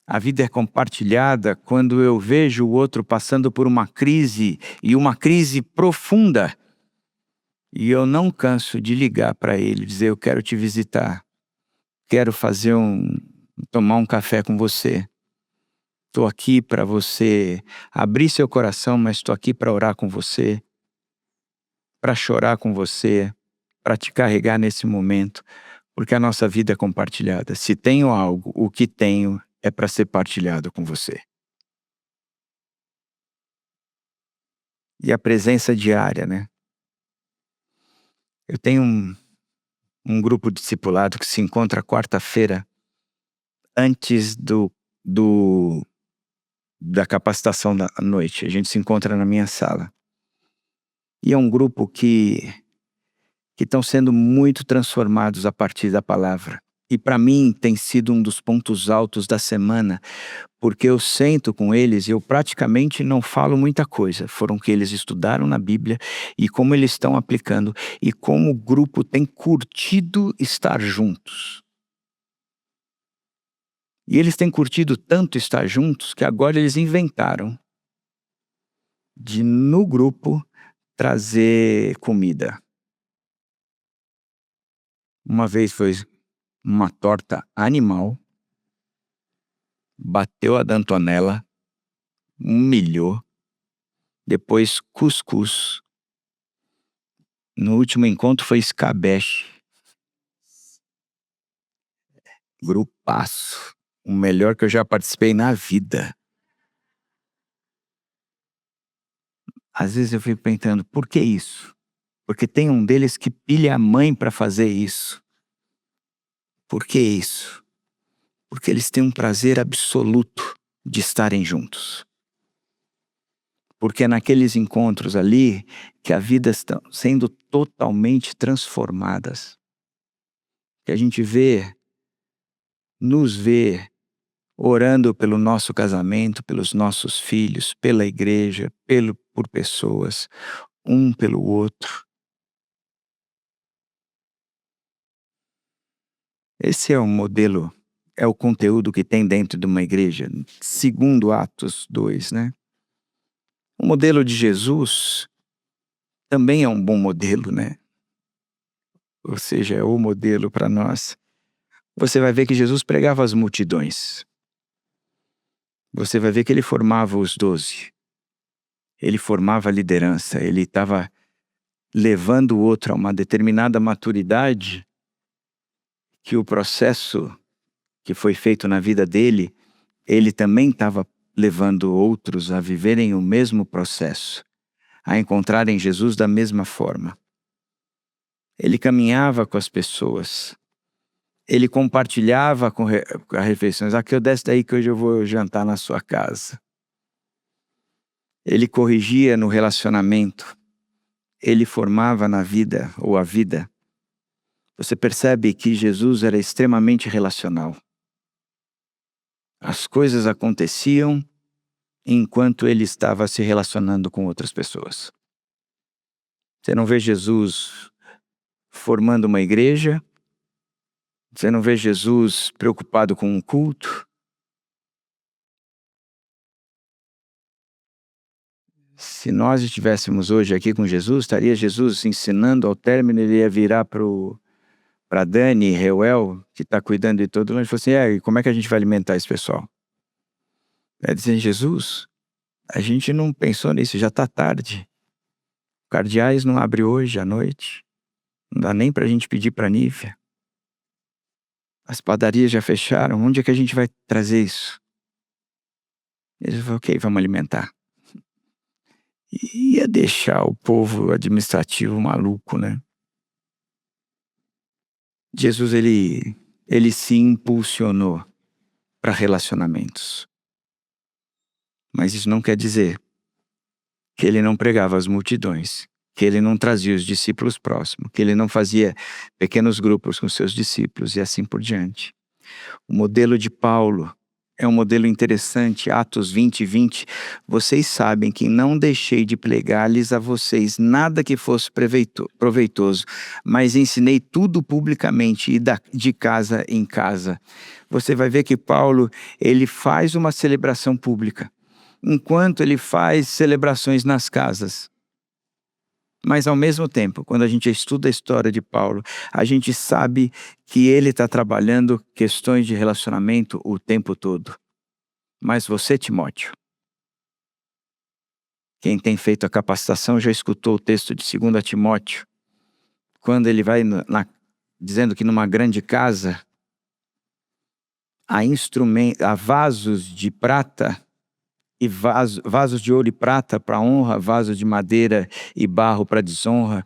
S1: A vida é compartilhada quando eu vejo o outro passando por uma crise, e uma crise profunda. E eu não canso de ligar para ele, dizer: eu quero te visitar, quero tomar um café com você. Estou aqui para você abrir seu coração, mas estou aqui para orar com você, para chorar com você, para te carregar nesse momento, porque a nossa vida é compartilhada. Se tenho algo, o que tenho é para ser partilhado com você. E a presença diária, né? Eu tenho um grupo discipulado que se encontra quarta-feira antes da capacitação da noite. A gente se encontra na minha sala. E é um grupo que estão sendo muito transformados a partir da palavra. E para mim tem sido um dos pontos altos da semana, porque eu sento com eles e eu praticamente não falo muita coisa. Foram que eles estudaram na Bíblia e como eles estão aplicando e como o grupo tem curtido estar juntos. E eles têm curtido tanto estar juntos que agora eles inventaram de, no grupo, trazer comida. Uma vez foi uma torta animal, bateu a da Antonella, humilhou, depois cuscuz. No último encontro foi escabeche. Grupaço. O melhor que eu já participei na vida. Às vezes eu fico pensando, por que isso? Porque tem um deles que pilha a mãe para fazer isso. Por que isso? Porque eles têm um prazer absoluto de estarem juntos. Porque é naqueles encontros ali que a vida está sendo totalmente transformadas. Que a gente nos vê orando pelo nosso casamento, pelos nossos filhos, pela igreja, por pessoas, um pelo outro. Esse é o modelo, é o conteúdo que tem dentro de uma igreja, segundo Atos 2, né? O modelo de Jesus também é um bom modelo, né? Ou seja, é o modelo para nós. Você vai ver que Jesus pregava as multidões. Você vai ver que ele formava os 12. Ele formava a liderança, ele estava levando o outro a uma determinada maturidade que o processo que foi feito na vida dele, ele também estava levando outros a viverem o mesmo processo. a encontrarem Jesus da mesma forma. Ele caminhava com as pessoas. Ele compartilhava com as refeições. Aqui eu desço daí que hoje eu vou jantar na sua casa. Ele corrigia no relacionamento. Ele formava na vida, ou a vida. Você percebe que Jesus era extremamente relacional. As coisas aconteciam enquanto ele estava se relacionando com outras pessoas. Você não vê Jesus formando uma igreja. Você não vê Jesus preocupado com um culto. Se nós estivéssemos hoje aqui com Jesus, estaria Jesus ensinando ao término, ele ia virar para Dani, Reuel, que está cuidando de todo mundo, e falou assim, e como é que a gente vai alimentar esse pessoal? Ele dizendo, Jesus, a gente não pensou nisso, já está tarde. Cardeais não abre hoje à noite. Não dá nem para a gente pedir para a Nívia. As padarias já fecharam, onde é que a gente vai trazer isso? Ele falou, ok, vamos alimentar. E ia deixar o povo administrativo maluco, né? Jesus, ele se impulsionou para relacionamentos. Mas isso não quer dizer que ele não pregava às multidões, que ele não trazia os discípulos próximos, que ele não fazia pequenos grupos com seus discípulos e assim por diante. O modelo de Paulo é um modelo interessante, Atos 20:20. Vocês sabem que não deixei de pregar-lhes a vocês nada que fosse proveitoso, mas ensinei tudo publicamente e de casa em casa. Você vai ver que Paulo, ele faz uma celebração pública, enquanto ele faz celebrações nas casas. Mas ao mesmo tempo, quando a gente estuda a história de Paulo, a gente sabe que ele está trabalhando questões de relacionamento o tempo todo. Mas você, Timóteo, quem tem feito a capacitação já escutou o texto de 2 Timóteo, quando ele vai dizendo que numa grande casa há vasos de prata e vasos de ouro e prata para honra, vasos de madeira e barro para desonra.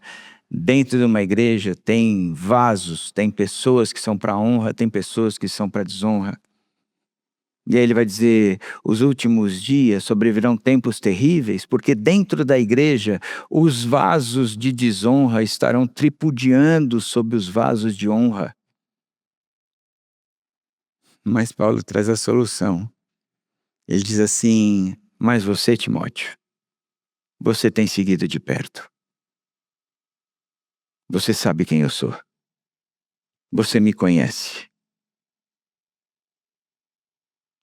S1: Dentro de uma igreja tem vasos, tem pessoas que são para honra, tem pessoas que são para desonra. E aí ele vai dizer, os últimos dias sobrevirão tempos terríveis, porque dentro da igreja os vasos de desonra estarão tripudiando sobre os vasos de honra. Mas Paulo traz a solução. Ele diz assim, mas você, Timóteo, você tem seguido de perto. Você sabe quem eu sou. Você me conhece.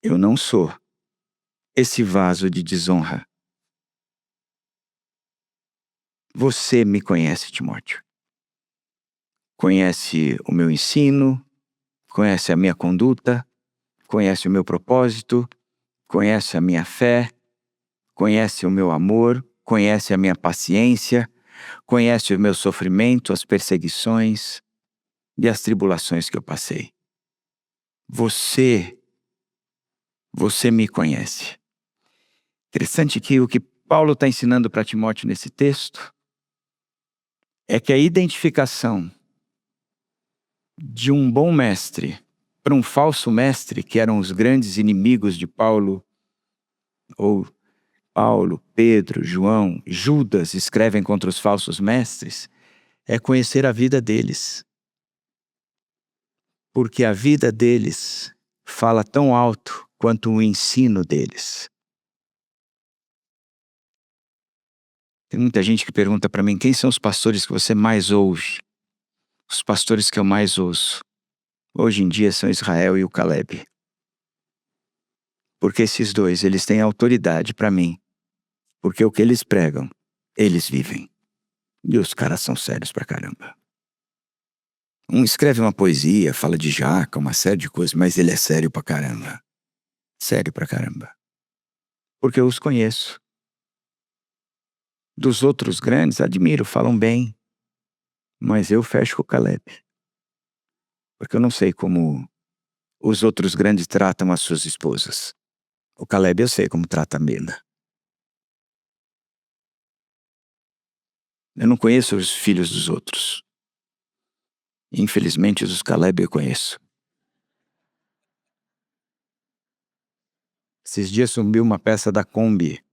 S1: Eu não sou esse vaso de desonra. Você me conhece, Timóteo. Conhece o meu ensino, conhece a minha conduta, conhece o meu propósito, conhece a minha fé, conhece o meu amor, conhece a minha paciência, conhece o meu sofrimento, as perseguições e as tribulações que eu passei. Você me conhece. Interessante que o que Paulo está ensinando para Timóteo nesse texto é que a identificação de um bom mestre para um falso mestre, que eram os grandes inimigos de Paulo, ou Paulo, Pedro, João, Judas escrevem contra os falsos mestres, é conhecer a vida deles. Porque a vida deles fala tão alto quanto o ensino deles. Tem muita gente que pergunta para mim, quem são os pastores que você mais ouve? Os pastores que eu mais ouço hoje em dia são Israel e o Caleb. Porque esses dois, eles têm autoridade para mim. Porque o que eles pregam, eles vivem. E os caras são sérios pra caramba. Um escreve uma poesia, fala de jaca, uma série de coisas, mas ele é sério pra caramba. Sério pra caramba. Porque eu os conheço. Dos outros grandes, admiro, falam bem. Mas eu fecho com o Caleb. Porque eu não sei como os outros grandes tratam as suas esposas. O Caleb eu sei como trata a Mila. Eu não conheço os filhos dos outros. Infelizmente, os dos Caleb eu conheço. Esses dias sumiu uma peça da Kombi.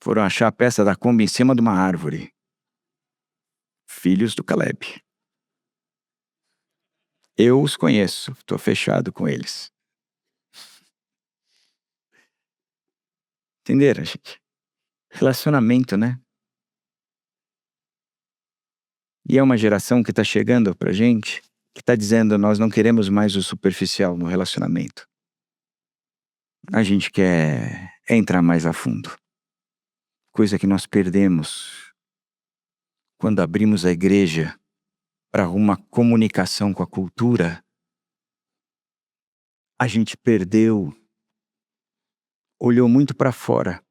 S1: Foram achar a peça da Kombi em cima de uma árvore. Filhos do Caleb. Eu os conheço, estou fechado com eles. Entenderam, gente? Relacionamento, né? E é uma geração que está chegando pra gente, que está dizendo nós não queremos mais o superficial no relacionamento. A gente quer entrar mais a fundo. Coisa que nós perdemos quando abrimos a igreja para uma comunicação com a cultura. A gente perdeu, olhou muito para fora.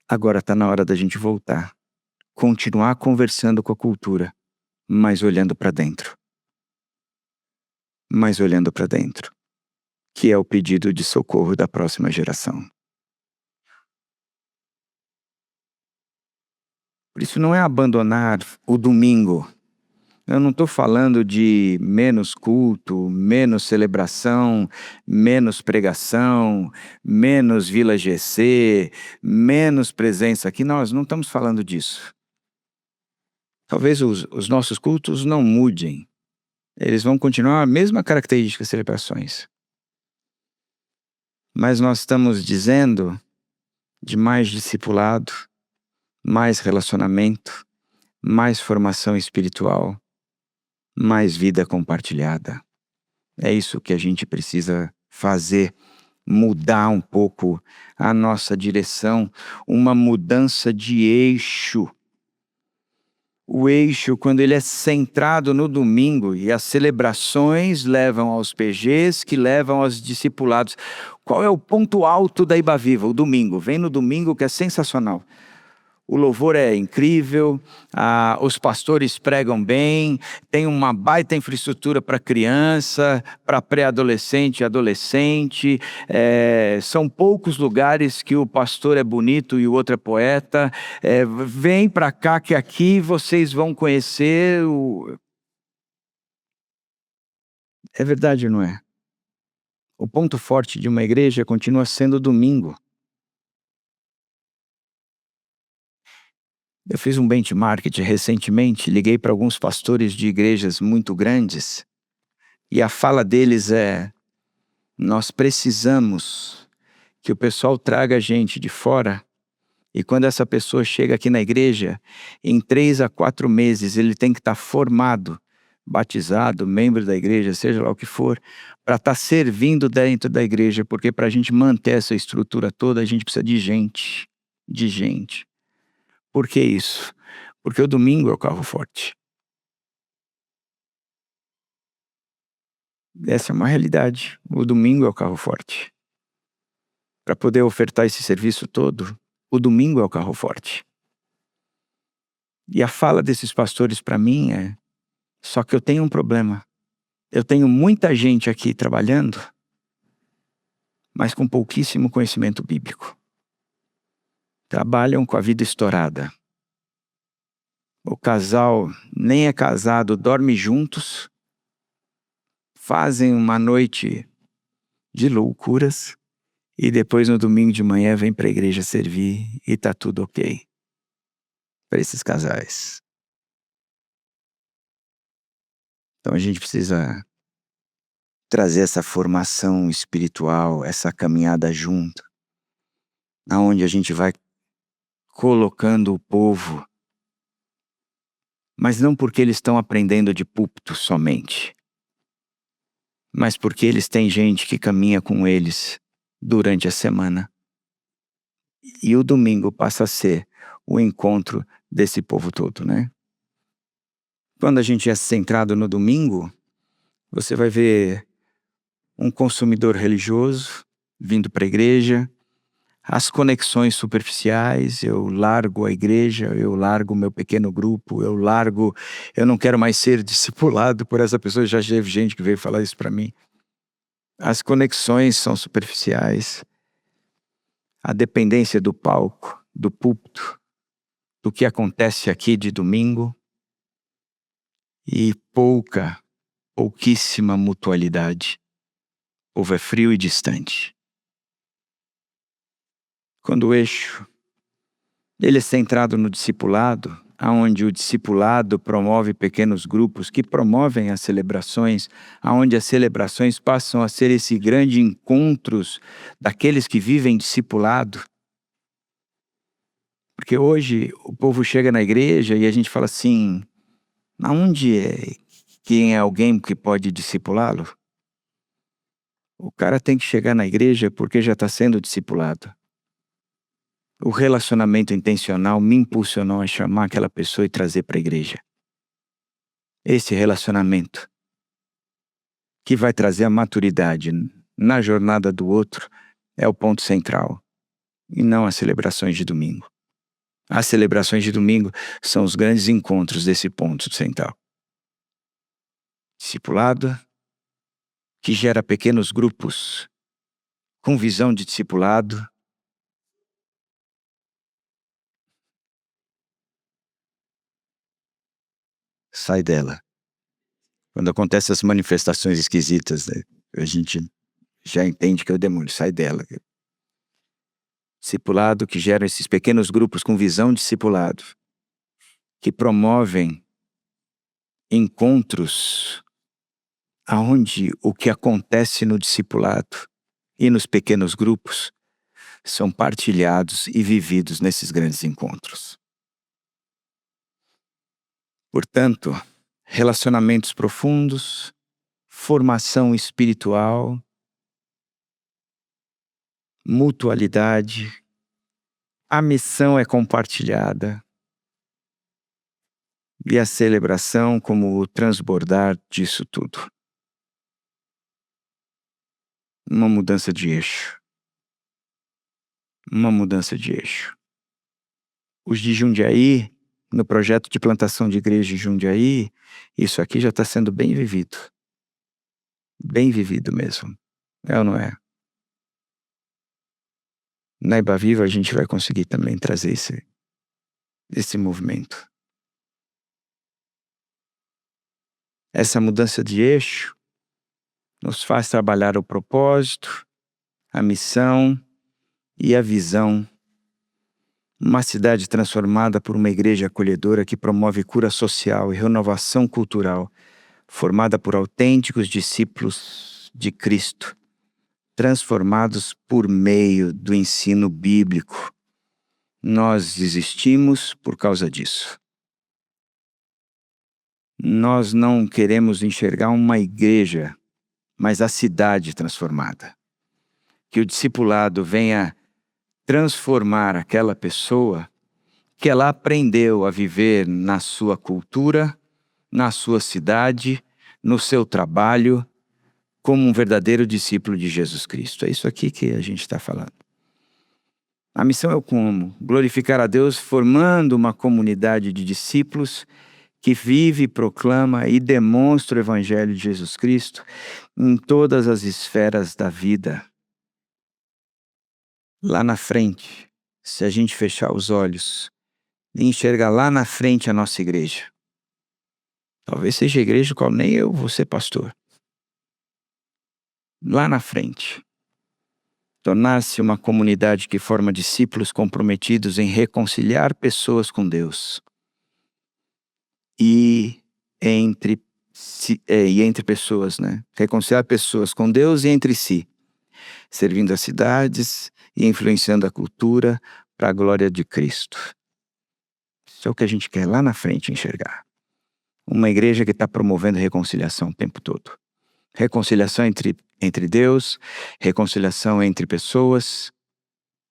S1: Agora está na hora da gente voltar. Continuar conversando com a cultura, mas olhando para dentro. Mas olhando para dentro. Que é o pedido de socorro da próxima geração. Por isso não é abandonar o domingo. Eu não estou falando de menos culto, menos celebração, menos pregação, menos Vila GC, menos presença aqui. Nós não estamos falando disso. Talvez os nossos cultos não mudem. Eles vão continuar a mesma característica das celebrações. Mas nós estamos dizendo de mais discipulado, mais relacionamento, mais formação espiritual, mais vida compartilhada. É isso que a gente precisa fazer, mudar um pouco a nossa direção, uma mudança de eixo. O eixo, quando ele é centrado no domingo e as celebrações levam aos PGs, que levam aos discipulados. Qual é o ponto alto da Iba Viva? O domingo. Vem no domingo, que é sensacional. O louvor é incrível, os pastores pregam bem, tem uma baita infraestrutura para criança, para pré-adolescente e adolescente. São poucos lugares que o pastor é bonito e o outro é poeta. Vem para cá que aqui vocês vão conhecer o... É verdade ou não é? O ponto forte de uma igreja continua sendo o domingo. Eu fiz um benchmark recentemente, liguei para alguns pastores de igrejas muito grandes e a fala deles é: nós precisamos que o pessoal traga gente de fora e quando essa pessoa chega aqui na igreja, em 3 a 4 meses ele tem que estar formado, batizado, membro da igreja, seja lá o que for, para estar servindo dentro da igreja, porque para a gente manter essa estrutura toda a gente precisa de gente, de gente. Por que isso? Porque o domingo é o carro forte. Essa é uma realidade. O domingo é o carro forte. Para poder ofertar esse serviço todo, o domingo é o carro forte. E a fala desses pastores para mim é: só que eu tenho um problema. Eu tenho muita gente aqui trabalhando, mas com pouquíssimo conhecimento bíblico. Trabalham com a vida estourada. O casal nem é casado, dorme juntos, fazem uma noite de loucuras e depois no domingo de manhã vem para a igreja servir e tá tudo ok para esses casais. Então a gente precisa trazer essa formação espiritual, essa caminhada junto, aonde a gente vai colocando o povo, mas não porque eles estão aprendendo de púlpito somente, mas porque eles têm gente que caminha com eles durante a semana. E o domingo passa a ser o encontro desse povo todo, né? Quando a gente é centrado no domingo, você vai ver um consumidor religioso vindo para a igreja, as conexões superficiais, eu largo a igreja, eu largo o meu pequeno grupo, eu não quero mais ser discipulado por essa pessoa, já teve gente que veio falar isso para mim. As conexões são superficiais, a dependência do palco, do púlpito, do que acontece aqui de domingo e pouquíssima mutualidade. O povo é frio e distante. Quando o eixo ele é centrado no discipulado, aonde o discipulado promove pequenos grupos que promovem as celebrações, aonde as celebrações passam a ser esse grande encontros daqueles que vivem discipulado. Porque hoje o povo chega na igreja e a gente fala assim, aonde é quem é alguém que pode discipulá-lo? O cara tem que chegar na igreja porque já está sendo discipulado. O relacionamento intencional me impulsionou a chamar aquela pessoa e trazer para a igreja. Esse relacionamento que vai trazer a maturidade na jornada do outro é o ponto central, e não as celebrações de domingo. As celebrações de domingo são os grandes encontros desse ponto central. Discipulado, que gera pequenos grupos com visão de discipulado. Sai dela. Quando acontecem as manifestações esquisitas, né, a gente já entende que é o demônio, sai dela. Discipulado que gera esses pequenos grupos com visão de discipulado, que promovem encontros aonde o que acontece no discipulado e nos pequenos grupos são partilhados e vividos nesses grandes encontros. Portanto, relacionamentos profundos, formação espiritual, mutualidade, a missão é compartilhada e a celebração como o transbordar disso tudo. Uma mudança de eixo. Uma mudança de eixo. Os de Jundiaí, no projeto de plantação de igreja em Jundiaí, isso aqui já está sendo bem vivido. Bem vivido mesmo. É ou não é? Na Iba Viva a gente vai conseguir também trazer esse movimento. Essa mudança de eixo nos faz trabalhar o propósito, a missão e a visão. Uma cidade transformada por uma igreja acolhedora que promove cura social e renovação cultural, formada por autênticos discípulos de Cristo, transformados por meio do ensino bíblico. Nós existimos por causa disso. Nós não queremos enxergar uma igreja, mas a cidade transformada. Que o discipulado venha transformar aquela pessoa que ela aprendeu a viver na sua cultura, na sua cidade, no seu trabalho, como um verdadeiro discípulo de Jesus Cristo. É isso aqui que a gente está falando. A missão é o como? Glorificar a Deus formando uma comunidade de discípulos que vive, proclama e demonstra o Evangelho de Jesus Cristo em todas as esferas da vida. Lá na frente, se a gente fechar os olhos e enxergar lá na frente a nossa igreja, talvez seja a igreja qual nem eu vou ser pastor. Lá na frente, tornar-se uma comunidade que forma discípulos comprometidos em reconciliar pessoas com Deus. E entre pessoas, né? Reconciliar pessoas com Deus e entre si, servindo as cidades e influenciando a cultura para a glória de Cristo. Isso é o que a gente quer lá na frente enxergar. Uma igreja que está promovendo reconciliação o tempo todo. Reconciliação entre Deus, reconciliação entre pessoas.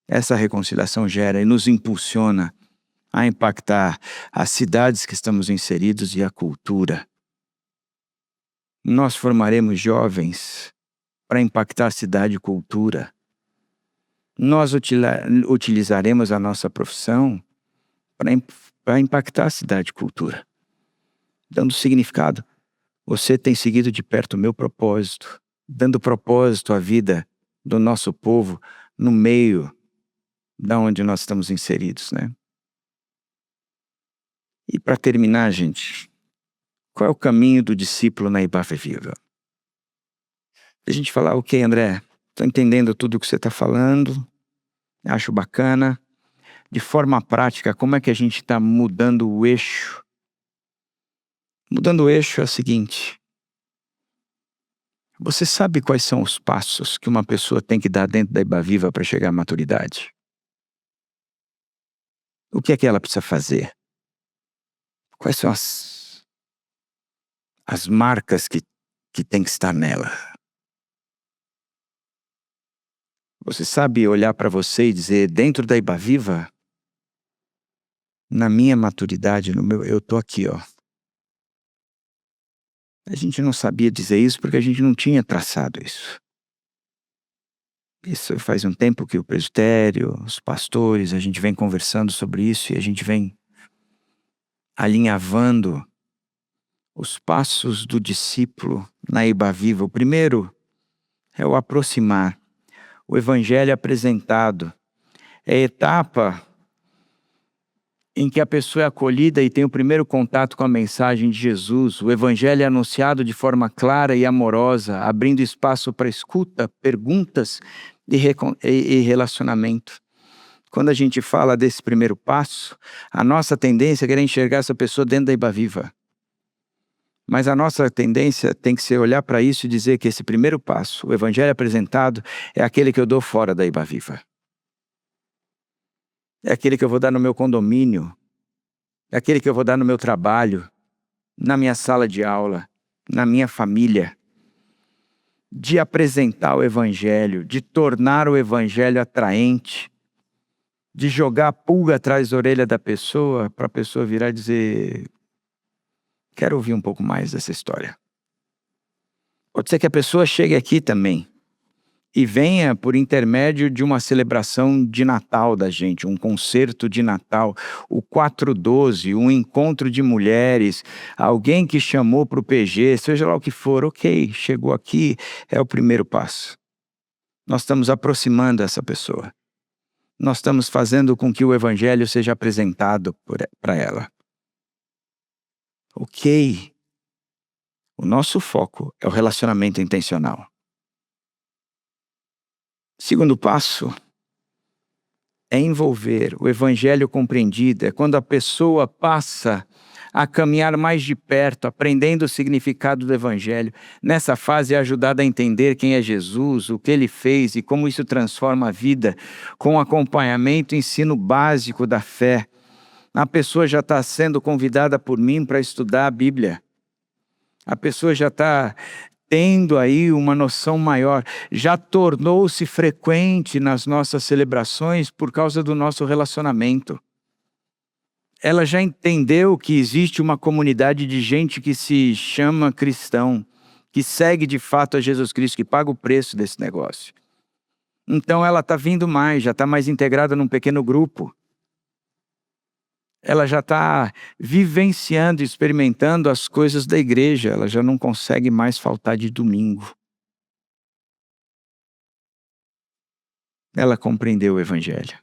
S1: Essa reconciliação gera e nos impulsiona a impactar as cidades que estamos inseridos e a cultura. Nós formaremos jovens para impactar a cidade e cultura. Nós utilizaremos a nossa profissão para impactar a cidade e cultura. Dando significado. Você tem seguido de perto o meu propósito, dando propósito à vida do nosso povo no meio da onde nós estamos inseridos, né? E para terminar, gente, qual é o caminho do discípulo na Viva? A gente falar, ok, André, estou entendendo tudo o que você está falando, acho bacana. De forma prática, como é que a gente está mudando o eixo? Mudando o eixo é o seguinte: você sabe quais são os passos que uma pessoa tem que dar dentro da Viva para chegar à maturidade? O que é que ela precisa fazer? Quais são as marcas que tem que estar nela? Você sabe olhar para você e dizer, dentro da Viva, na minha maturidade, eu estou aqui, ó. A gente não sabia dizer isso porque a gente não tinha traçado isso. Isso faz um tempo que o presbitério, os pastores, a gente vem conversando sobre isso e a gente vem alinhavando os passos do discípulo na Viva. O primeiro é o aproximar, o evangelho apresentado. É a etapa em que a pessoa é acolhida e tem o primeiro contato com a mensagem de Jesus. O evangelho é anunciado de forma clara e amorosa, abrindo espaço para escuta, perguntas e relacionamento. Quando a gente fala desse primeiro passo, a nossa tendência é querer enxergar essa pessoa dentro da Viva. Mas a nossa tendência tem que ser olhar para isso e dizer que esse primeiro passo, o evangelho apresentado, é aquele que eu dou fora da Viva. É aquele que eu vou dar no meu condomínio. É aquele que eu vou dar no meu trabalho, na minha sala de aula, na minha família. De apresentar o evangelho, de tornar o evangelho atraente, de jogar a pulga atrás da orelha da pessoa, para a pessoa virar e dizer, quero ouvir um pouco mais dessa história. Pode ser que a pessoa chegue aqui também e venha por intermédio de uma celebração de Natal da gente, um concerto de Natal, o 412, um encontro de mulheres, alguém que chamou para o PG, seja lá o que for, ok, chegou aqui, é o primeiro passo. Nós estamos aproximando essa pessoa. Nós estamos fazendo com que o evangelho seja apresentado para ela. Ok. O nosso foco é o relacionamento intencional. Segundo passo é envolver o evangelho compreendido, é quando a pessoa passa a caminhar mais de perto, aprendendo o significado do evangelho. Nessa fase é ajudada a entender quem é Jesus, o que ele fez e como isso transforma a vida, com acompanhamento e ensino básico da fé. A pessoa já está sendo convidada por mim para estudar a Bíblia. A pessoa já está tendo aí uma noção maior, já tornou-se frequente nas nossas celebrações por causa do nosso relacionamento. Ela já entendeu que existe uma comunidade de gente que se chama cristão, que segue de fato a Jesus Cristo, que paga o preço desse negócio. Então ela está vindo mais, já está mais integrada num pequeno grupo. Ela já está vivenciando, experimentando as coisas da igreja. Ela já não consegue mais faltar de domingo. Ela compreendeu o evangelho.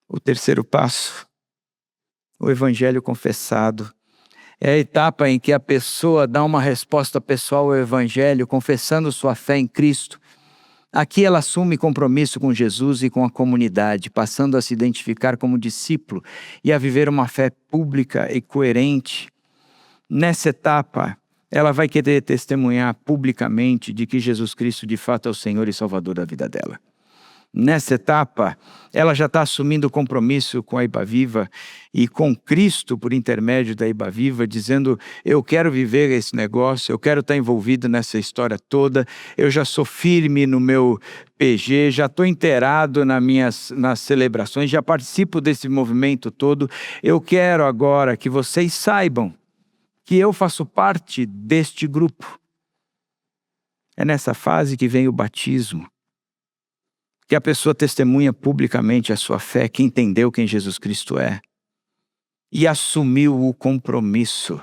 S1: O terceiro passo, o evangelho confessado, é a etapa em que a pessoa dá uma resposta pessoal ao evangelho, confessando sua fé em Cristo. Aqui ela assume compromisso com Jesus e com a comunidade, passando a se identificar como discípulo e a viver uma fé pública e coerente. Nessa etapa, ela vai querer testemunhar publicamente de que Jesus Cristo de fato é o Senhor e Salvador da vida dela. Nessa etapa, ela já está assumindo compromisso com a Viva e com Cristo por intermédio da Viva, dizendo, eu quero viver esse negócio, eu quero estar envolvido nessa história toda, eu já sou firme no meu PG, já estou inteirado nas celebrações, já participo desse movimento todo, eu quero agora que vocês saibam que eu faço parte deste grupo. É nessa fase que vem o batismo, que a pessoa testemunha publicamente a sua fé, que entendeu quem Jesus Cristo é e assumiu o compromisso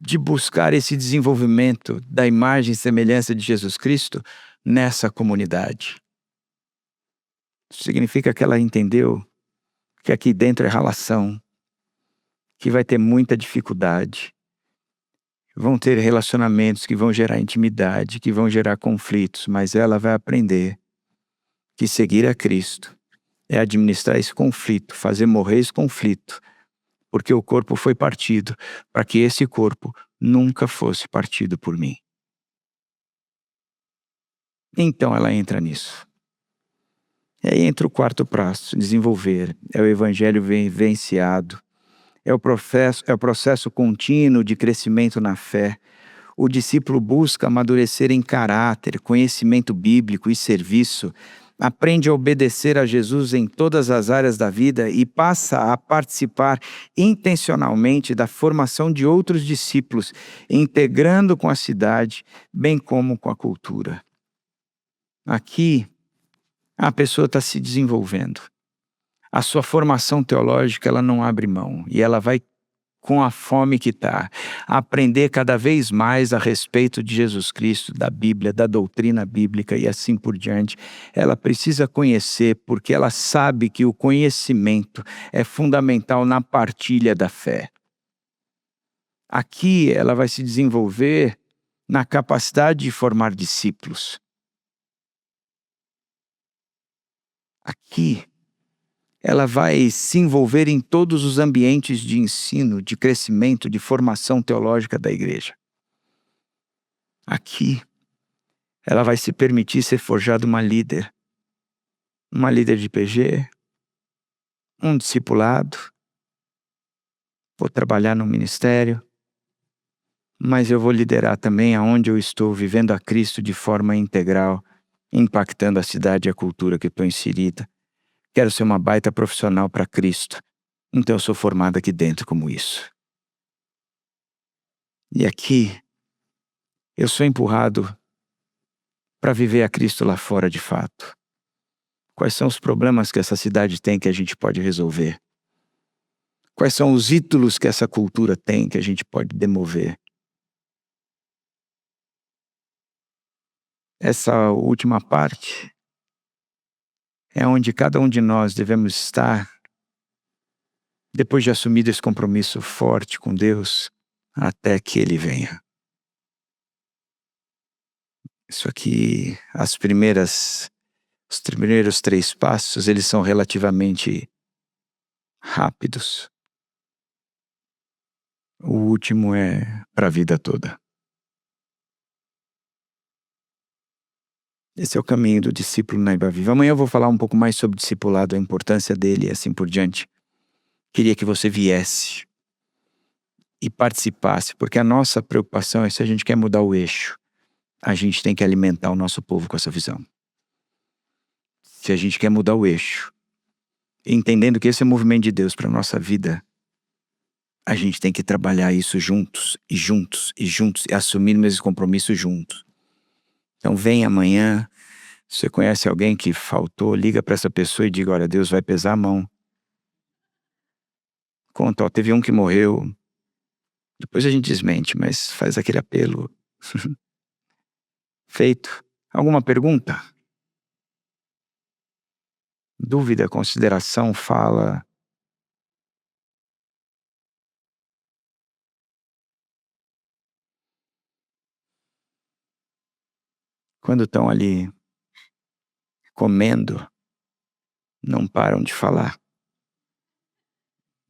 S1: de buscar esse desenvolvimento da imagem e semelhança de Jesus Cristo nessa comunidade. Isso significa que ela entendeu que aqui dentro é ralação, que vai ter muita dificuldade. Vão ter relacionamentos que vão gerar intimidade, que vão gerar conflitos, mas ela vai aprender que seguir a Cristo é administrar esse conflito, fazer morrer esse conflito, porque o corpo foi partido para que esse corpo nunca fosse partido por mim. Então ela entra nisso. E aí entra o quarto passo, desenvolver. É o evangelho vivenciado. É o processo contínuo de crescimento na fé. O discípulo busca amadurecer em caráter, conhecimento bíblico e serviço. Aprende a obedecer a Jesus em todas as áreas da vida e passa a participar intencionalmente da formação de outros discípulos, integrando com a cidade, bem como com a cultura. Aqui, a pessoa está se desenvolvendo. A sua formação teológica, ela não abre mão e ela vai com a fome que está, aprender cada vez mais a respeito de Jesus Cristo, da Bíblia, da doutrina bíblica e assim por diante. Ela precisa conhecer porque ela sabe que o conhecimento é fundamental na partilha da fé. Aqui ela vai se desenvolver na capacidade de formar discípulos. Aqui ela vai se envolver em todos os ambientes de ensino, de crescimento, de formação teológica da igreja. Aqui, ela vai se permitir ser forjada uma líder de PG, um discipulado, vou trabalhar no ministério, mas eu vou liderar também aonde eu estou vivendo a Cristo de forma integral, impactando a cidade e a cultura que estou inserida. Quero ser uma baita profissional para Cristo. Então eu sou formado aqui dentro como isso. E aqui, eu sou empurrado para viver a Cristo lá fora de fato. Quais são os problemas que essa cidade tem que a gente pode resolver? Quais são os ídolos que essa cultura tem que a gente pode demover? Essa última parte é onde cada um de nós devemos estar depois de assumir esse compromisso forte com Deus até que Ele venha. Isso aqui, os primeiros 3 passos, eles são relativamente rápidos. O último é para a vida toda. Esse é o caminho do discípulo na Ibaviva. Amanhã eu vou falar um pouco mais sobre o discipulado, a importância dele e assim por diante. Queria que você viesse e participasse, porque a nossa preocupação é se a gente quer mudar o eixo, a gente tem que alimentar o nosso povo com essa visão. Se a gente quer mudar o eixo, entendendo que esse é o movimento de Deus para a nossa vida, a gente tem que trabalhar isso juntos, e juntos, e juntos, e assumir esse compromisso juntos. Então vem amanhã, se você conhece alguém que faltou, liga para essa pessoa e diga, olha, Deus vai pesar a mão. Conta, ó, teve um que morreu. Depois a gente desmente, mas faz aquele apelo. Feito. Alguma pergunta? Dúvida, consideração, fala? Quando estão ali comendo, não param de falar.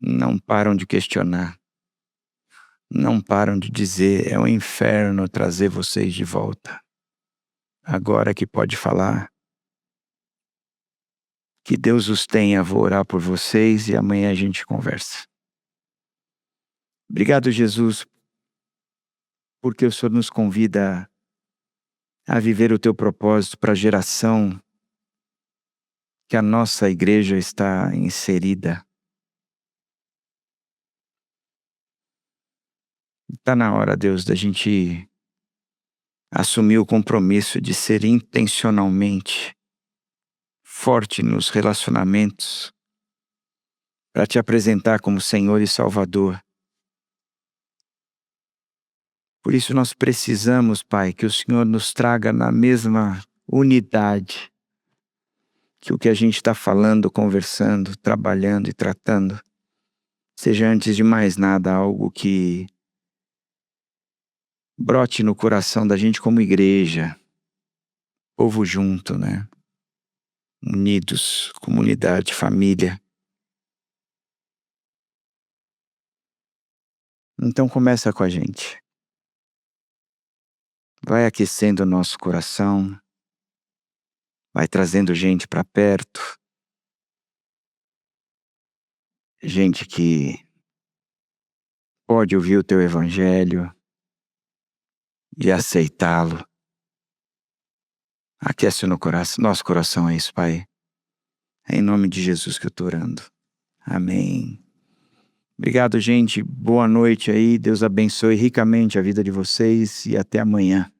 S1: Não param de questionar. Não param de dizer, é um inferno trazer vocês de volta. Agora que pode falar, que Deus os tenha, vou orar por vocês e amanhã a gente conversa. Obrigado, Jesus, porque o Senhor nos convida a viver o teu propósito para a geração que a nossa igreja está inserida. Está na hora, Deus, da gente assumir o compromisso de ser intencionalmente forte nos relacionamentos para te apresentar como Senhor e Salvador. Por isso nós precisamos, Pai, que o Senhor nos traga na mesma unidade, que o que a gente está falando, conversando, trabalhando e tratando seja, antes de mais nada, algo que brote no coração da gente como igreja, povo junto, né? Unidos, comunidade, família. Então começa com a gente. Vai aquecendo o nosso coração, vai trazendo gente para perto, gente que pode ouvir o teu evangelho e aceitá-lo. Aquece no coração, nosso coração é isso, Pai. É em nome de Jesus que eu estou orando. Amém. Obrigado, gente. Boa noite aí. Deus abençoe ricamente a vida de vocês e até amanhã.